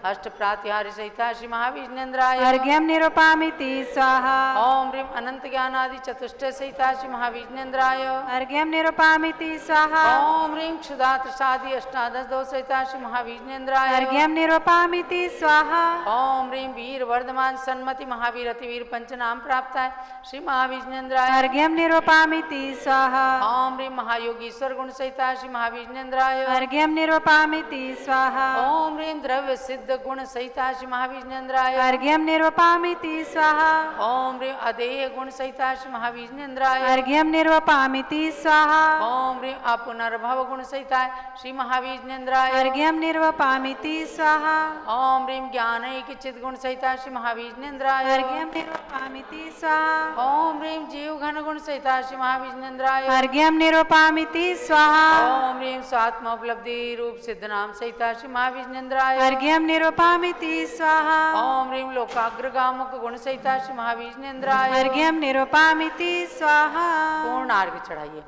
अष्ट प्रातिहार्य सहिता श्री महाविष्णेन्द्राय अर्घ्यं निरूपयामि स्वाहा ओम ह्रीं अनंत ज्ञानादि चतुष्ट सहिता श्री महाविष्णेन्द्राय अर्घ्यं निरूपयामि स्वाहा ओम ह्रीं क्षुधा त्रसादि अष्टादश दो सहिता श्री महाविष्णेन्द्राय अर्घ्यं निरूपयामि स्वाहा ओम ह्रीं वीर वर्धमान सन्मति महावीर अतिवीर पंचनाम प्राप्त है श्री महाविष्णेन्द्राय अर्घ्यं निरूपयामि स्वाहा ओम ह्रीं महायोगीश्वर गुण सहिता श्री महाविष्णेन्द्राय अर्घ्यं निरूपयामि स्वाहा ओम ह्रीं द्रव्य सिद्ध गुण सहिता श्री महाविष्णेन्द्राय अर्घ्यं निरूपयामि स्वाहा ओम ह्रीं अदेय गुण सहिता श्री महाविष्णेन्द्राय अर्घ्यं निरूपयामि स्वाहा ओम ह्रीं अपुनर्भव गुण सहिता श्री महाविष्णेन्द्राय अर्घ्यं निरूपयामि स्वाहा ओम ह्रीं ज्ञान एक चित गुण सहिता श्री महाविष्णेन्द्राय अर्घ्यं निरूपयामि स्वाहा ओम ह्रीं जीव घन गुण सहिता श्री महाविष्णेन्द्राय अर्घ्यं निरूपयामि स्वाहा ओम ह्रीं स्वात्म उपलब्धि रूप सिद्ध नाम सहिता श्री महाविष्णेन्द्राय अर्घ्यं निरूपयामि स्वाहा ओम ह्रीं लोकाग्रगामुक गुण सहिता श्री महाविष्णेन्द्राय अर्घ्यं निरूपयामि स्वाहा पूर्ण अर्घ्य चढ़ाइए।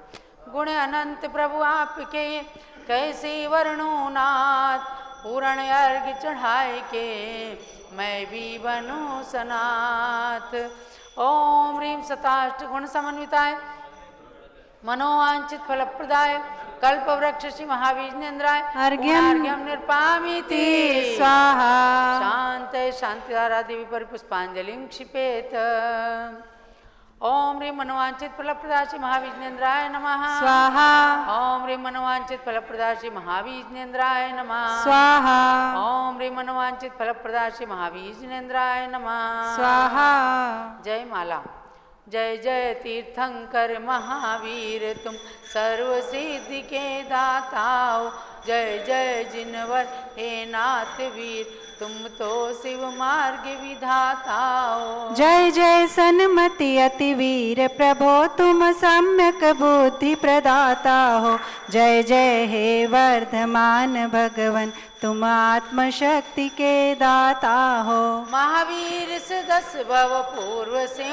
गुण अनंत प्रभु आपके कैसे वर्णो नाथ, पूर्ण अर्घ्य चढ़ाए के मैं भी बनूं सनाथ। ओम ह्रीं सताष्ट गुण समन्विताय मनोवांछित फलप्रदाय कल्प वृक्ष श्री महाविष्णेन्द्राय अर्घ्यं निरूपयामि स्वाहा शांत शांतिधारा देवी परिपुष्पांजलिं क्षिपेत। ओम ह्रीं मनोवांछित फलप्रदा श्री महाविष्णेन्द्राय नमः स्वाहा ओम ह्रीं मनोवांछित फलप्रदा श्री महाविष्णेन्द्राय नमः स्वाहा ओम ह्रीं मनोवांछित फलप्रदा श्री महाविष्णेन्द्राय नमः स्वाहा। जय माला। जय जय तीर्थंकर महावीर तुम सर्व सिद्धि के दाता हो। जय जय जिनवर हे नाथ वीर तुम तो शिव मार्ग विधाता हो। जय जय सन्मति अतिवीर प्रभो तुम सम्यक बुद्धि प्रदाता हो। जय जय हे वर्धमान भगवन तुम आत्मशक्ति के दाता हो। महावीर से 10 भव पूर्व से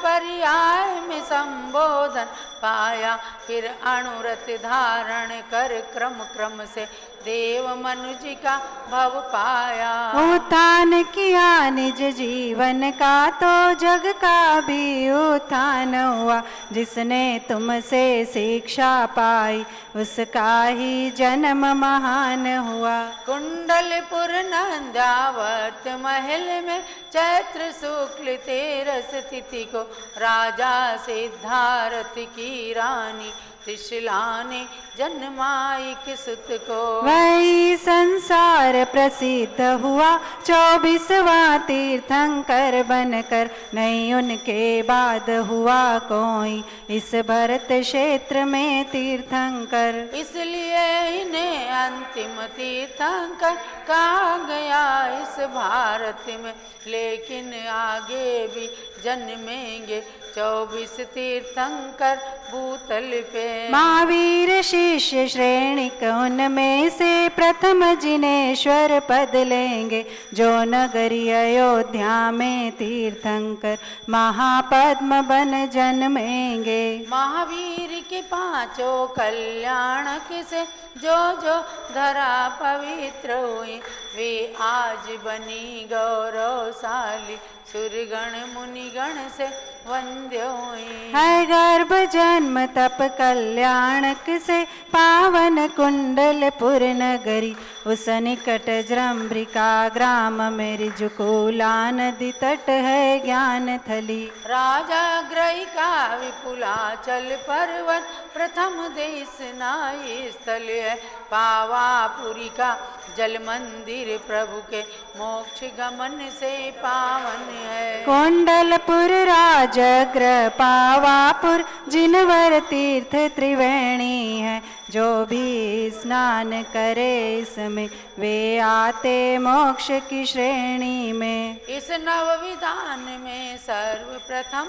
पर्याय में संबोधन पाया, फिर अणुरत धारण कर क्रम क्रम से देव मनुज का भव पाया। उत्थान किया निज जीवन का तो जग का भी उत्थान हुआ। जिसने तुमसे शिक्षा पाई उसका ही जन्म महान हुआ। कुंडलपुर नंदावर्त महल में चैत्र शुक्ल 13 तिथि को राजा सिद्धार्थ की रानी त्रिशला ने जन्माई किसुत को। वही संसार प्रसिद्ध हुआ 24वां तीर्थंकर बनकर। नहीं उनके बाद हुआ कोई इस भरत क्षेत्र में तीर्थंकर। इसलिए इन्हें अंतिम तीर्थंकर कहा गया इस भारत में। लेकिन आगे भी जन्मेंगे 24 तीर्थंकर भूतल पे। महावीर शिष्य श्रेणी उनमें से प्रथम जिनेश्वर पद लेंगे। जो नगरी अयोध्या में तीर्थंकर महापद्म बन जन्मेंगे। महावीर के 5 कल्याणक से जो जो धरा पवित्र हुई वे आज बनी गौरवशाली। सुरगण मुनिगण से वंद्य हुई। है गर्भ जन्म तप कल्याणक से पावन कुंडलपुर नगरी। उस निकट जृंभिका ग्राम में ऋजुकूला नदी तट है ज्ञान थली। राजा ग्रही का विपुलाचल पर्वत प्रथम देश नाई स्थल है। पावापुरी का जल मंदिर प्रभु के मोक्ष गमन से पावन है। कुंडलपुर राजगृह पावापुर जिनवर तीर्थ त्रिवेणी है। जो भी स्नान करे इसमें वे आते मोक्ष की श्रेणी में। इस नव विधान में सर्वप्रथम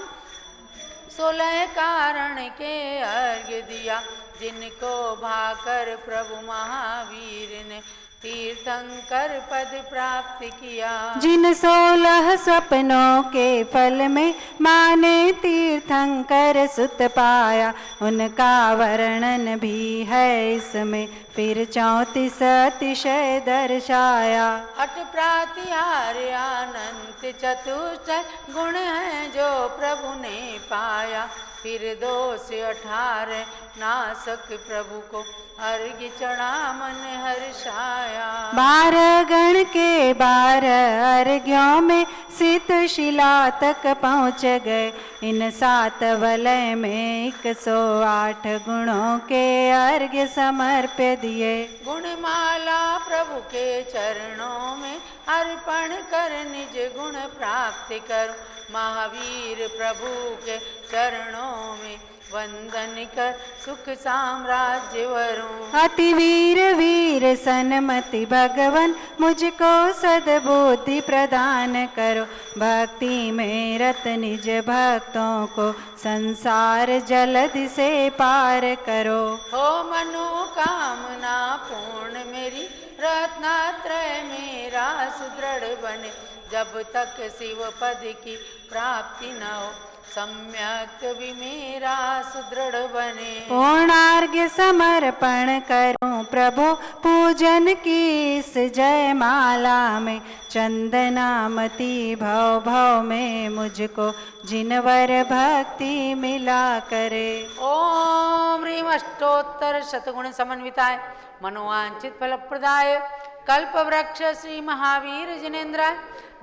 16 कारण के अर्घ्य दिया। जिनको भाकर प्रभु महावीर ने तीर्थंकर पद प्राप्त किया। जिन 16 स्वप्नों के फल में माने तीर्थंकर सुत पाया, उनका वर्णन भी है इसमें फिर 34 अतिशय दर्शाया। अट प्रातिहार अनंत चतुष्टय गुण है जो प्रभु ने पाया। फिर 218 नासक प्रभु को अर्घ्य चढ़ा मन हर्षाया। 12 गण के 12 अर्घ्यों में शीत शिला तक पहुँच गए। इन 7 वलय में 108 गुणों के अर्घ्य समर्प्य दिए। गुणमाला प्रभु के चरणों में अर्पण कर निज गुण प्राप्त कर। महावीर प्रभु के चरणों में वंदन कर सुख साम्राज्य वरूं। अति वीर वीर सन्मति भगवन मुझको सद्बुद्धि प्रदान करो। भक्ति में रत निज भक्तों को संसार जलधि से पार करो। हो मनोकामना पूर्ण मेरी रत्नात्रय मेरा सुदृढ़ बने। जब तक शिव पद की प्राप्ति न हो सम्यक भी मेरा सुदृढ़ बने। पूर्णार्घ्य समर्पण करूं प्रभु पूजन की इस जय माला में। चंदनामती भव भव में मुझको जिनवर भक्ति मिला करे। ओम ह्रीम अष्टोत्तर शतगुण समन्विताय मनोवांछित फल प्रदाय कल्प वृक्ष श्री महावीर जिनेन्द्राय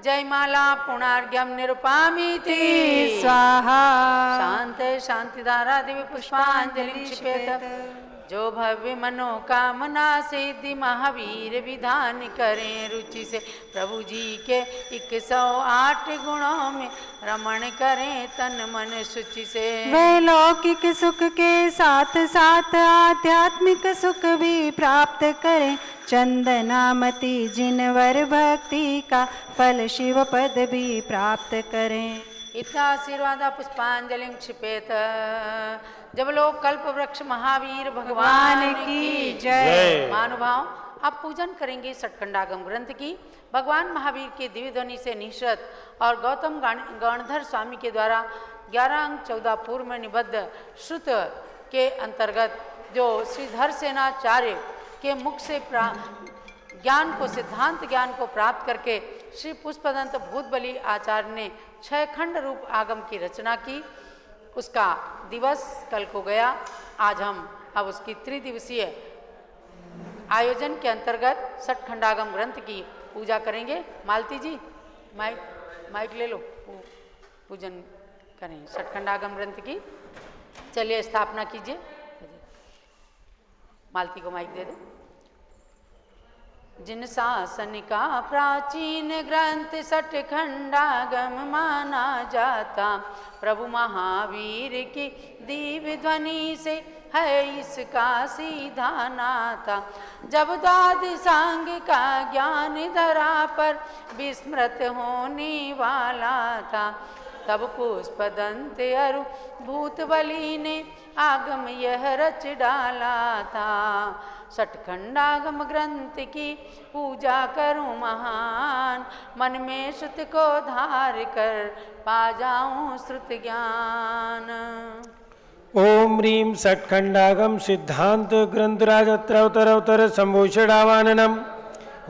जय माला पुणार्घ्यम निरुपामीति स्वाहा। शांत शांतिधारा दिव्य पुष्पांजलि क्षिपेत। जो भव्य मनोकामना सिद्धि महावीर विधान करें रुचि से। प्रभु जी के 108 गुणों में रमण करें तन मन शुचि से। वे लौकिक सुख के साथ साथ आध्यात्मिक सुख भी प्राप्त करें। चंदनामती जिनवर भक्ति का फल शिव पद भी प्राप्त करें। इतना आशीर्वाद पुष्पांजलि क्षिपेत। जब लोग कल्प वृक्ष महावीर भगवान की जय। महानुभाव आप पूजन करेंगे सटखंडागम ग्रंथ की। भगवान महावीर के दिव्य ध्वनि से निःसृत और गौतम गणधर स्वामी के द्वारा 11 अंक 14 पूर्व में निबद्ध श्रुत के अंतर्गत जो श्रीधर सेनाचार्य के मुख से ज्ञान को सिद्धांत ज्ञान को प्राप्त करके श्री पुष्पदंत भूतबली आचार्य ने 6 खंड रूप आगम की रचना की। उसका दिवस कल को गया। आज हम अब उसकी त्रिदिवसीय आयोजन के अंतर्गत सटखंडागम ग्रंथ की पूजा करेंगे। मालती जी माइक ले लो, पूजन करें सटखंडागम ग्रंथ की। चलिए स्थापना कीजिए। मालती को माइक दे दो। जिन शासन का प्राचीन ग्रंथ सटखंडागम माना जाता। प्रभु महावीर की दिव्य ध्वनि से है इसका सीधा नाता। जब द्वादशांग का ज्ञान धरा पर विस्मृत होने वाला था, तब पुष्पदंत अरु भूतबली ने आगम यह रच डाला था। सटखंडागम ग्रंथ की पूजा करूं महान, मन में श्रुत को धार कर पा जाऊं श्रुत ज्ञान। ओम ह्रीं सटखंडागम सिद्धांत ग्रंथराज अत्र संभूषणावाननम।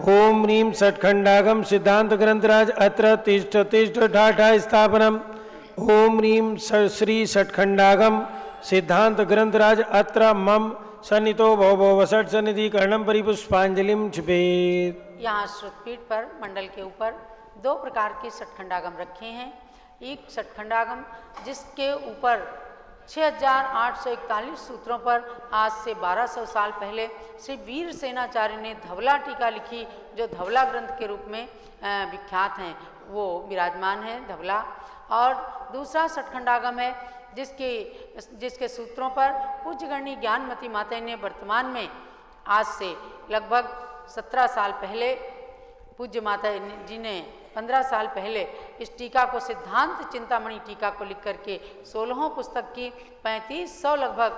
ओम ह्रीं सटखंडागम सिद्धांत ग्रंथराज अत्र तिष्ठ तिष्ठ ठाठा स्थापनम। ओम ह्रीं श्री सटखंडागम सिद्धांत ग्रंथराज अत्र मम सन्नितो भव वसट सन्निधि कर्णम परिपुष्पांजलिम क्षिपेत। यहाँ श्रुतपीठ पर मंडल के ऊपर 2 प्रकार के सटखंडागम रखे हैं। एक सटखंडागम जिसके ऊपर 6841 सूत्रों पर आज से 1200 साल पहले श्री वीर सेनाचार्य ने धवला टीका लिखी, जो धवला ग्रंथ के रूप में विख्यात हैं, वो विराजमान है धवला। और दूसरा सटखंडागम है जिसके सूत्रों पर पूज्यगणी ज्ञानमती माता ने वर्तमान में आज से लगभग 17 साल पहले पूज्य माता जी ने 15 साल पहले इस टीका को सिद्धांत चिंतामणि टीका को लिख करके 16 पुस्तक की 3500 लगभग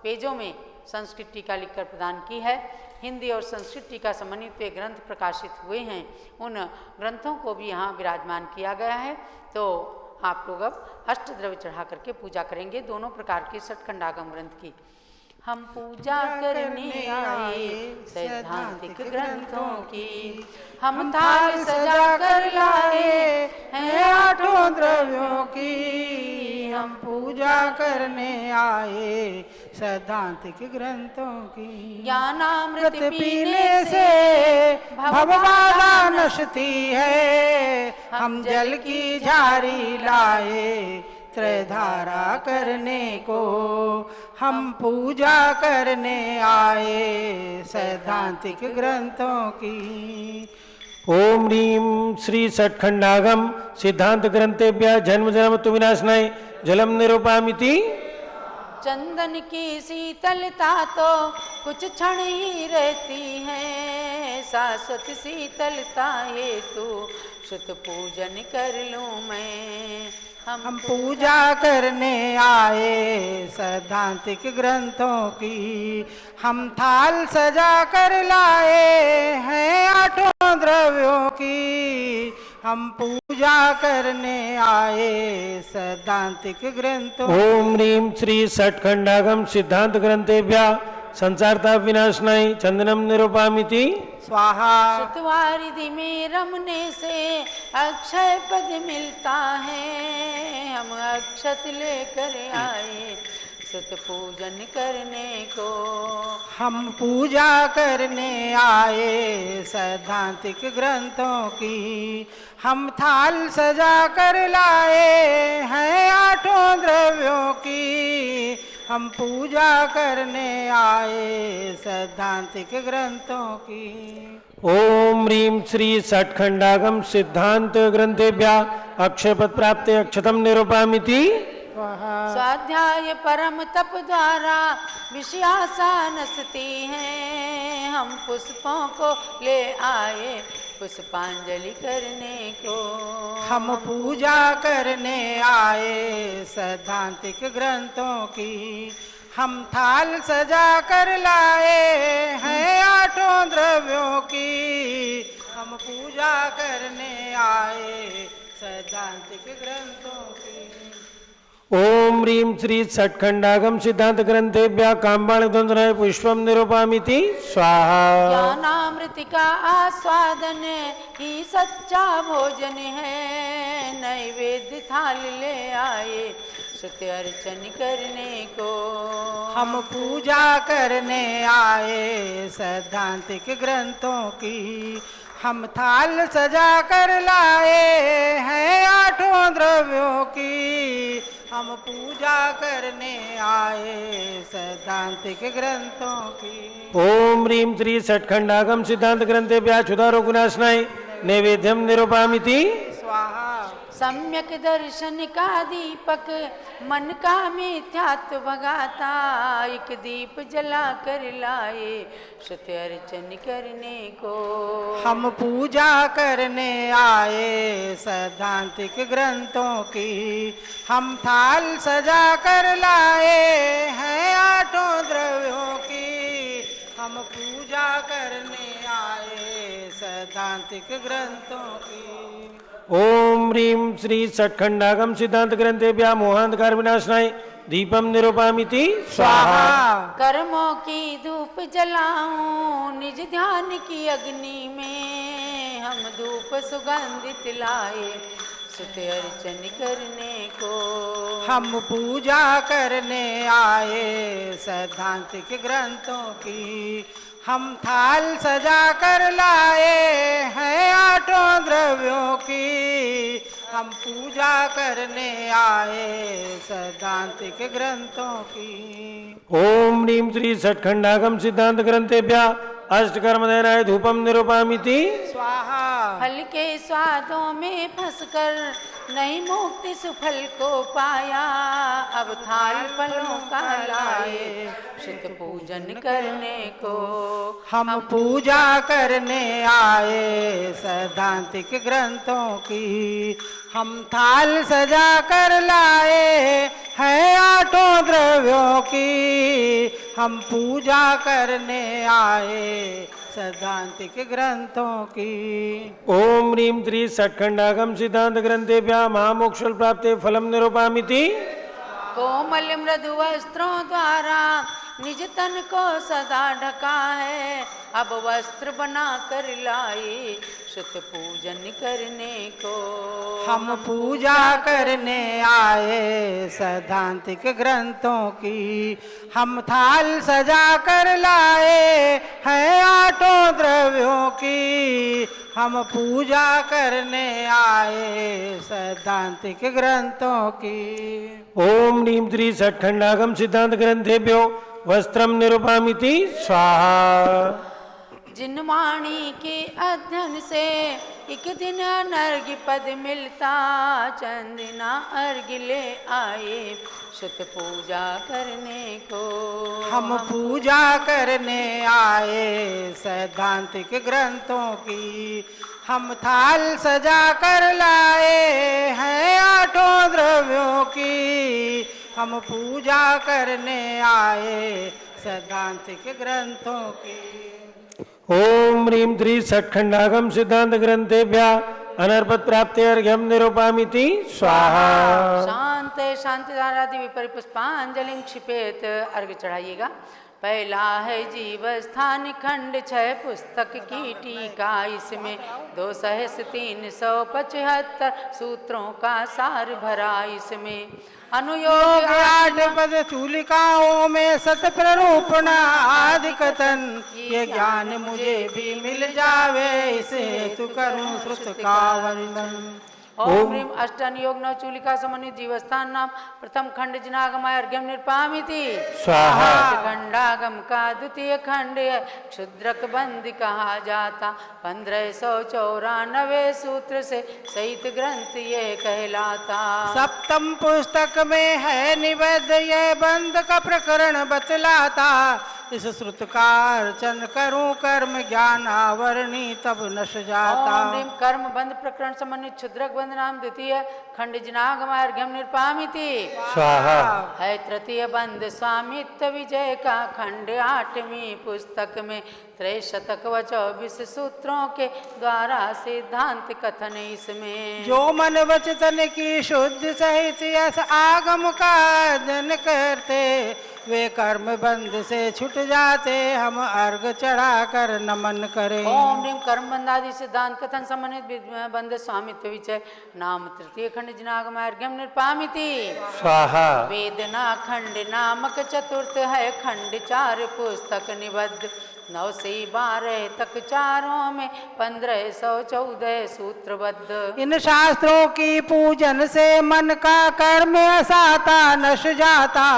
पेजों में संस्कृत टीका लिखकर प्रदान की है। हिंदी और संस्कृत टीका समन्वित वे ग्रंथ प्रकाशित हुए हैं, उन ग्रंथों को भी यहाँ विराजमान किया गया है। तो आप लोग अब अष्टद्रव्य चढ़ा करके पूजा करेंगे दोनों प्रकार के षटखंडागम ग्रंथ की। हम पूजा करने आए सैद्धांतिक ग्रंथों की, हम थाल सजा कर लाए हैं आठों द्रव्यों की। हम पूजा करने आए सैद्धांतिक ग्रंथों की। ज्ञानामृत पीने से भवबाधा नशती है, हम जल की झारी लाए त्रैधारा करने को। हम पूजा करने आए सैद्धांतिक ग्रंथों की। ओम ह्रीं श्री षट्खंडागम सिद्धांत ग्रंथेभ्यः जन्म जन्म तु विनाशनाय जलम निरूपामिति। चंदन की शीतलता तो कुछ क्षण ही रहती है, शाश्वत शीतलता हेतु श्रुत पूजन कर लूं मैं। हम पूजा करने आए सैद्धांतिक ग्रंथों की, हम थाल सजा कर लाए हैं आठों द्रव्यों की। हम पूजा करने आए सैद्धांतिक ग्रंथों। ओम ह्रीं श्री षट्खंडागम सिद्धांत ग्रंथेभ्यः संसारताप विनाशनाय चंदनम निरूपामिति। स्वाहा। श्रुतवारिधि में रमने से अक्षय पद मिलता है, हम अक्षत लेकर आए सत पूजन करने को। हम पूजा करने आए सैद्धांतिक ग्रंथों की, हम थाल सजा कर लाए हैं आठों द्रव्यों की। हम पूजा करने आए सैद्धांतिक ग्रंथों की। ओम ह्रीं श्री षट्खंडागम सिद्धांत ग्रंथेभ्यः अक्षयपद प्राप्ते अक्षतम निरूपामिति। स्वाध्याय परम तप द्वारा विषयासा नसती हैं, हम पुष्पों को ले आए पुष्पांजलि करने को। हम पूजा करने आए सैद्धांतिक ग्रंथों की, हम थाल सजा कर लाए हैं आठों द्रव्यों की। हम पूजा करने आए सैद्धांतिक ग्रंथों की। ओम ह्रीं श्री षट्खंडागम सिद्धांत ग्रंथेभ्यः काम्बाण द्वंद्वनाय पुष्पम निरूपामिति। स्वाहा। ज्ञानामृत का आस्वादन ही सच्चा भोजन है, नैवेद्य थाल ले आए सत्य अर्चन करने को। हम पूजा करने आए सैद्धांतिक ग्रंथों की, हम थाल सजा कर लाए हैं आठों द्रव्यों की। हम पूजा करने आए सैद्धांतिक ग्रंथों की। ओम ह्रीं श्री षट्खंडागम सिद्धांत ग्रंथेभ्यः क्षुधारोग विनाशनाय नैवेद्यम निरूपामिति। स्वाहा। सम्यक दर्शन का दीपक मन का मिथ्यात्व भगाता, एक दीप जला कर लाए सत्य अर्चन करने को। हम पूजा करने आए सैद्धांतिक ग्रंथों की, हम थाल सजा कर लाए हैं आठों द्रव्यों की। हम पूजा करने आए सैद्धांतिक ग्रंथों की। ओम ह्रीं श्री षट्खंडागम सिद्धांत ग्रंथेभ्यः मोहांधकार विनाशनाय दीपम निरूपामिति। स्वाहा। कर्मों की धूप जलाऊं निज ध्यान की अग्नि में, हम धूप सुगंधित लाए सत्य अर्चन करने को। हम पूजा करने आए सैद्धांतिक ग्रंथों की, हम थाल सजा कर लाए हैं आठों द्रव्यों की। हम पूजा करने आए सैद्धांतिक ग्रंथों की। ओम ह्रीं श्री षट्खंडागम सिद्धांत ग्रंथेभ्यः अष्टकर्मदयनाय धूपम निरूपामिति। स्वाहा। फल के स्वादों में फंसकर नहीं मुक्ति सुफल को पाया, अब थाल फलों का लाए शुद्ध पूजन करने को। हम पूजा करने आए सैद्धांतिक ग्रंथों की, हम थाल सजा कर लाए हैं आठों द्रव्यों की। हम पूजा करने आए सैद्धांतिक ग्रंथों की। ओम ह्रीं त्रि षट्खंडागम सिद्धांत ग्रंथेभ्यः महामोक्षल प्राप्ते फलम निरूपयामिति। कोमल मृदु वस्त्रों द्वारा निज तन को सदा ढका है, अब वस्त्र बना कर लाए शुद्ध पूजन करने को। हम पूजा करने आए सैद्धांतिक ग्रंथों की। हम थाल सजा कर लाए हैं आठों द्रव्यों की। हम पूजा करने आए सैद्धांतिक ग्रंथों की। ओम ह्रीं त्रि षट्खंडागम सिद्धांत ग्रंथेभ्यो वस्त्रम निरूपयामिति स्वाहा। जिन वाणी के अध्ययन से एक दिन अनर्घ्य पद मिलता, चंदना अर्घ्य ले आए शुद्ध पूजा करने को। हम पूजा करने आए सैद्धांतिक ग्रंथों की। हम थाल सजा कर लाए हैं आठों द्रव्यों की। हम पूजा करने आए सैद्धांतिक ग्रंथों की। ओम ह्रीं त्रि षट्खंडागम सिद्धांत ग्रंथेभ्यः अनर्पत प्राप्ते अर्घ्यम निरूपयामिति स्वाहा। शांत शांति धारादि विपरीत पुष्पांजलि क्षिपेत। अर्घ्य चढ़ाइएगा। पहला है जीव स्थान खंड 6 पुस्तक की टीका। इसमें 2 सहस्र 375 सूत्रों का सार भरा। इसमें अनुयोग 8 पद चूलिकाओं में सत प्ररूपण आदि कथन। ये ज्ञान मुझे भी मिल जावे, इसे तू करूं श्रुत का वंदन। ओम ह्रीं अष्टानुयोग 9 चूलिका समन्वित जीवस्थान नाम प्रथम खंड जिनागमाय अर्घ्यम निरूपयामिति स्वाहा। खंडागम का द्वितीय खंड है, क्षुद्रक बंद कहा जाता। 1594 सूत्र से सहित ग्रंथ ये कहलाता। सप्तम पुस्तक में है निबद्ध यह बंद का प्रकरण बतलाता। इस श्रुत का अर्चन करूं कर्म ज्ञान आवरणी तब नश जाता। ओम ह्रीं कर्म बंद प्रकरण समन्वित क्षुद्रक बंद नाम द्वितीय खंड जिनागमाय अर्घ्यम निरूपयामिति स्वाहा। है तृतीय बंद स्वामित्व विजय का खंड 8वीं पुस्तक में 63 व 24 सूत्रों के द्वारा सिद्धांत कथन। इसमें जो मन वचन की शुद्ध सहित यस आगम का अध्ययन करते, वे कर्म बंध से छुट जाते। हम अर्घ चढ़ा कर नमन करें। ओम ह्रीं कर्म बंधादि सिद्धांत कथन समन्वित बंद स्वामित्व विजय नाम तृतीय खंड जिनागमाय अर्घ्यम निरूपयामिति स्वाहा। वेदना खंड नामक चतुर्थ है खंड 4 पुस्तक निबद्ध। 9 से 12 तक चारों में 1514 सूत्रबद्ध। इन शास्त्रों की पूजन से मन का कर्म असाता नश जाता।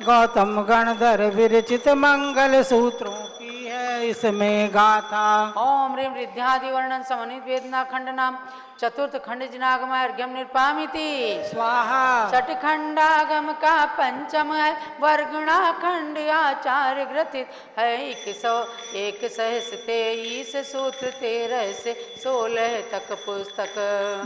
गौतम गणधर विरचित मंगल सूत्रों की है इसमें गाथा। ओम ह्रीं रिद्ध्यादि वर्णन समन्वित वेदना खंड नाम चतुर्थ खंड जिनागमाय अर्घ्यम निरूपयामिति स्वाहा। छठ खंडागम का पंचम है, वर्गुणा खंड आचार्य ग्रथित है। 101 सहस्र 23 सूत्र 13 से 16 तक पुस्तक।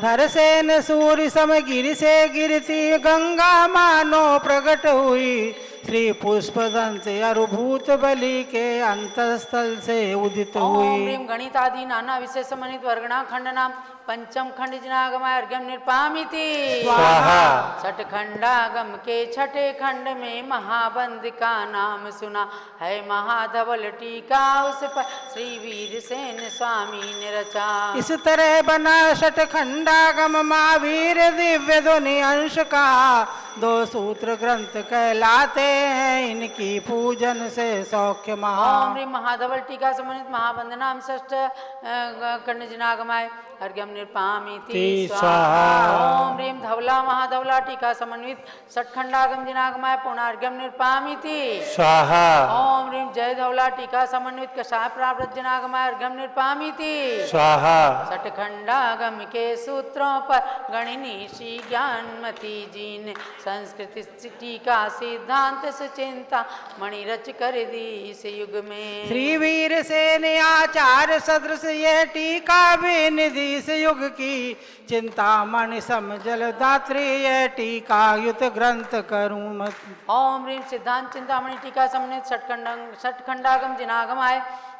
धरसेन सूर्य सम गिर से गिरती गंगा मानो प्रकट हुई। श्री पुष्पदंत अरुभूत बलि के अंतस्थल से उदित ओम हुई। ह्रीं गणित आदि नाना विषय समन्वित वर्गणा खंड नाम पंचम खंड जिनागमाय अर्घ्यम निरूपयामिति स्वाहा। छठ खंडागम के छठे खंड में महाबंद का नाम सुना है। महाधवल टीका उस पर श्री वीर सेन स्वामी ने रचा। इस तरह बना छठ खंडागम महावीर दिव्य ध्वनि अंश का। 2 सूत्र ग्रंथ कहलाते हैं, इनकी पूजन से सौख्य महा। ओम ह्रीं महाधवल टीका समन्वित महाबंद नाम षष्ठ खंड जिनागमाय अर्घ्यम निरूपयामिति स्वाहा। ओम ह्रीं धवला महाधवला टीका समन्वित षट्खंडागम जिनागमाय पूर्णार्घ्यम निरूपयामिति स्वाहा। ओम ह्रीं जय धवला टीका समन्वित कषाय प्रावृत जिनागमाय अर्घ्यम निरूपयामिति स्वाहा। षट्खंडागम के सूत्रों पर गणिनी श्री ज्ञानमती जी ने संस्कृत टीका सिद्धांत से चिंता मणि रच कर दी इस युग में। श्री वीर सेन आचार्य सदृश यह टीका भी निधि इस युग की चिंतामणि समजल दात्री यह टीका युत ग्रंथ करूं मत। ओम ह्रीं सिद्धांत चिंतामणि टीका समन्वित षटखंडागम जिनागमाय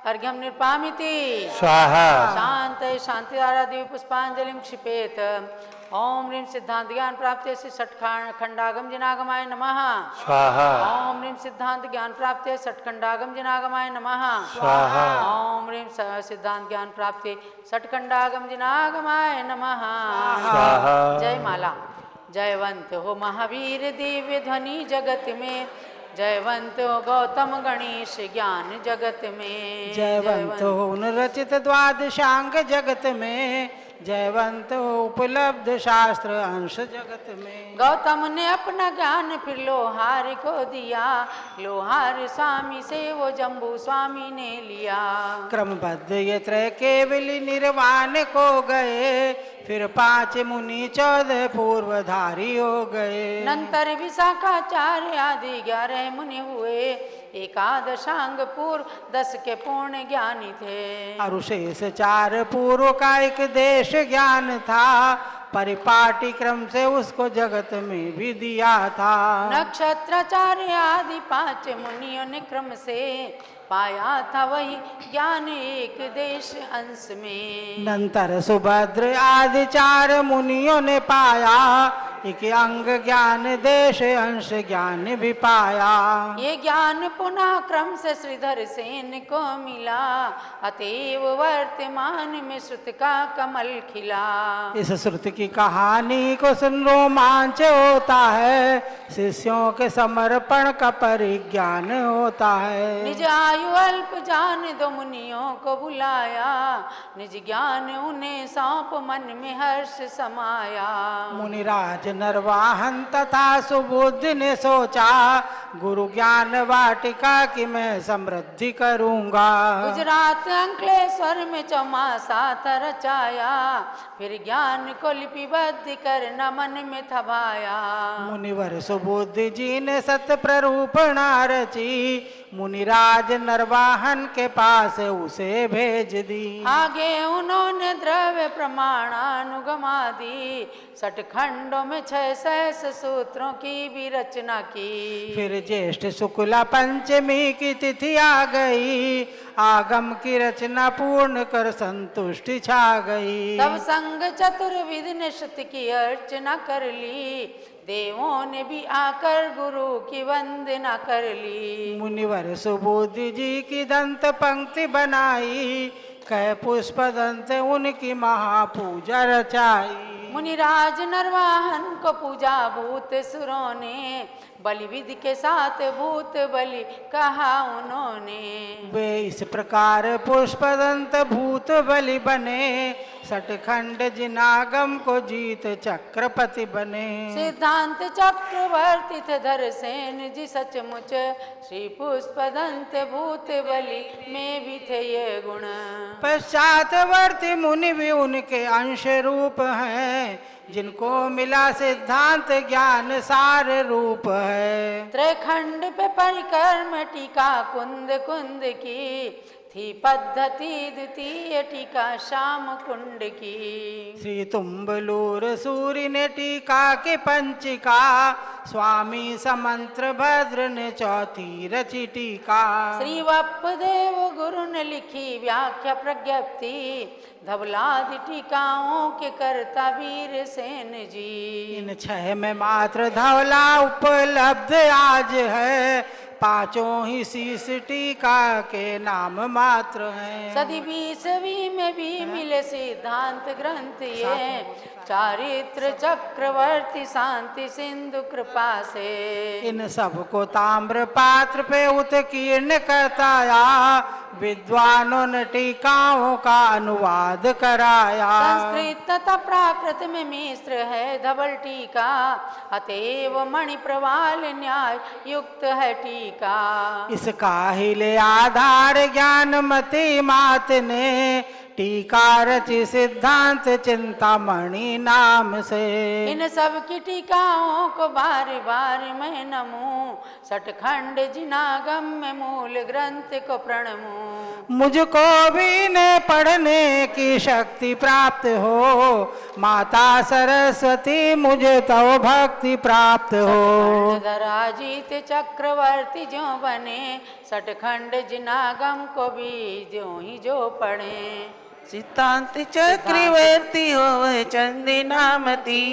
अर्घ्यम निर्पामिति स्वाहा शांत शांतिधारा देवी पुष्पांजलि क्षिपेत। ओम ह्रीं सिद्धांत ज्ञान प्राप्ति से षटखंडागम जिनागमाय नमः स्वाहा ओम ह्रीं सिद्धांत ज्ञान प्राप्ति षटखंडागम जिनागमाय नमः स्वाहा ओम ह्रीं सिद्धांत ज्ञान प्राप्ति षटखंडागम जिनागमाय नमः स्वाहा। जय माला। जयवंत हो महावीर दिव्य ध्वनि जगत में, जयवंत हो गौतम गणेश ज्ञान जगत में, जयवंत हो उन रचित द्वादशांग जगत में, जयवंत हो उपलब्ध शास्त्र अंश जगत में। गौतम ने अपना ज्ञान फिर लोहार को दिया, लोहार स्वामी से वो जम्बू स्वामी ने लिया। क्रमबद्ध ये त्रय केवली निर्वाण को गए, फिर 5 मुनि 14 पूर्वधारी हो गए। नंतर विशाखाचार्य आदि 11 मुनि हुए, एकादशांग पूर्व 10 के पूर्ण ज्ञानी थे। अरुशेष 4 पूर्व का एक देश ज्ञान था, परिपाटी क्रम से उसको जगत में भी दिया था। नक्षत्राचार्य आदि 5 मुनियों ने क्रम से पाया था वही ज्ञान एक देश अंश में। नंतर सुभद्र आदि 4 मुनियों ने पाया, एक अंग ज्ञान देश अंश ज्ञान भी पाया। ये ज्ञान पुनः क्रम से श्रीधर सेन को मिला, अतएव वर्तमान में श्रुत का कमल खिला। इस श्रुति की कहानी को सुन रोमांच होता है, शिष्यों के समर्पण का परिज्ञान होता है। निज आयु अल्प जान 2 मुनियों को बुलाया, निज ज्ञान उन्हें सौंप मन में हर्ष समाया। मुनिराज नरवाहन तथा सुबुद्धि ने सोचा, गुरु ज्ञान वाटिका की मैं समृद्धि करूंगा। गुजरात अंकलेश्वर में चौमासा था रचाया, फिर ज्ञान को लिपिबद्ध करना मन में थभाया। मुनिवर सुबुद्धि जी ने सत प्ररूपणा रची, मुनिराज नरवाहन के पास उसे भेज दी। आगे उन्होंने द्रव्य प्रमाणानुगमादि 6 खंडों में 6 सहस्र सूत्रों की भी रचना की। फिर ज्येष्ठ शुक्ला पंचमी की तिथि आ गई, आगम की रचना पूर्ण कर संतुष्टि छा गई। तब संग चतुर्विध ने श्रुति की अर्चना कर ली, देवों ने भी आकर गुरु की वंदना कर ली। मुनिवर सुबुद्धि जी की दंत पंक्ति बनाई, कह पुष्प दंत उनकी महापूजा रचाई। मुनिराज नरवाहन को पूजा भूत सुरों ने, बलि विधि के साथ भूत बलि कहा उन्होंने। वे इस प्रकार पुष्प दंत भूत बलि बने, 6 खंड जिनागम को जीत चक्रपति बने। सिद्धांत चक्रवर्ती थे धर सेन जी सचमुच, श्री पुष्प दंत भूत बलि में भी थे ये गुण। पश्चातवर्ती मुनि भी उनके अंश रूप हैं, जिनको मिला सिद्धांत ज्ञान सार रूप है। त्रैखंड पे परिक्रम टीका कुंद कुंद की, थी पद्धति द्वितीय टीका श्याम कुंड की। श्री तुम्बलूर सूरि ने टीका की पंचिका, स्वामी समंत्र भद्र ने 4थी रची टीका। श्री वप्पदेव गुरु ने लिखी व्याख्या प्रज्ञप्ति, धवलादि टीकाओं के कर्ता वीर सेन जी। इन 6 में मात्र धवला उपलब्ध आज है, 5 ही शीश टीका के नाम मात्र हैं। सदी 20वीं में भी मिले सिद्धांत ग्रंथ ये, चारित्र चक्रवर्ती शांति सिंधु कृपा से। इन सब को ताम्र पात्र पे उत्कीर्ण करताया, विद्वानों ने टीकाओं का अनुवाद कराया। संस्कृत तथा प्राकृत में मिश्र है धवल टीका, अतएव मणि प्रवाल न्याय युक्त है टीका। इसका ही ले आधार ज्ञानमती मात ने, टीका रचि सिद्धांत चिंतामणि नाम से। इन सब की टीकाओं को बार बार मैं नमूं, सठखंड जिनागम में मूल ग्रंथ को प्रणमूं। मुझको भी ने पढ़ने की शक्ति प्राप्त हो, माता सरस्वती मुझे तव भक्ति प्राप्त हो। धराजीत चक्रवर्ती जो बने, सठखंड जिनागम को भी जो पढ़े। सिद्धांत चक्रवर्ती हो चंदी नामती,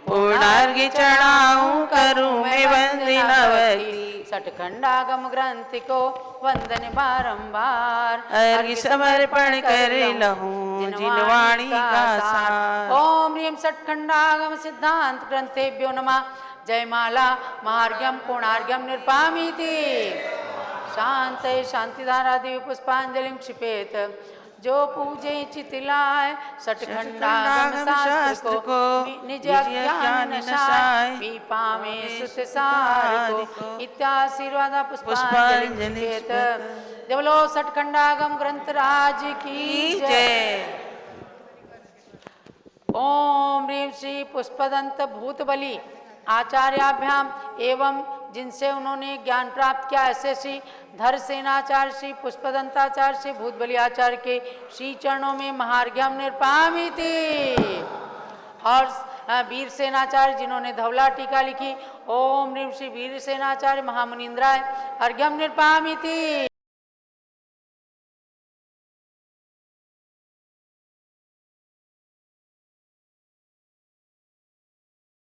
पूर्णार्घ्य चढ़ाऊं करूं मैं वंदनावती। सठखंडागम ग्रंथ को वंदन बारंबार, अर्घ्य समर्पण कर लहूं जिनवाणी का सार। ओम ह्रीं सठखंडागम सिद्धांत ग्रंथेभ्यो नमः। जयमाला महार्घ्यम पूर्णार्घ्यम निरपामीति। शांत शांतिधारा देवी पुष्पांजलि क्षिपेत। जो पूजे चितिलाय, सठखंडागम शास्त्र को निज ज्ञान नशाय। पीपा में सुत सार को इत्याशीर्वाद पुष्पांजलि क्षिपेत। जय बोलो सठखंडागम ग्रंथ राज की जय। ओम ह्रीं श्री पुष्पदंत भूतबली आचार्याभ्याम एवं जिनसे उन्होंने ज्ञान प्राप्त किया, ऐसे श्री धरसेनाचार्य श्री पुष्पदंताचार्य श्री भूतबली आचार्य के श्री चरणों में महार्घ्यम निरपामीति। और वीर सेनाचार्य जिन्होंने धवला टीका लिखी, ओम ह्रीं श्री वीर सेनाचार्य महामुनिंद्राय अर्घ्यम निरपामीति।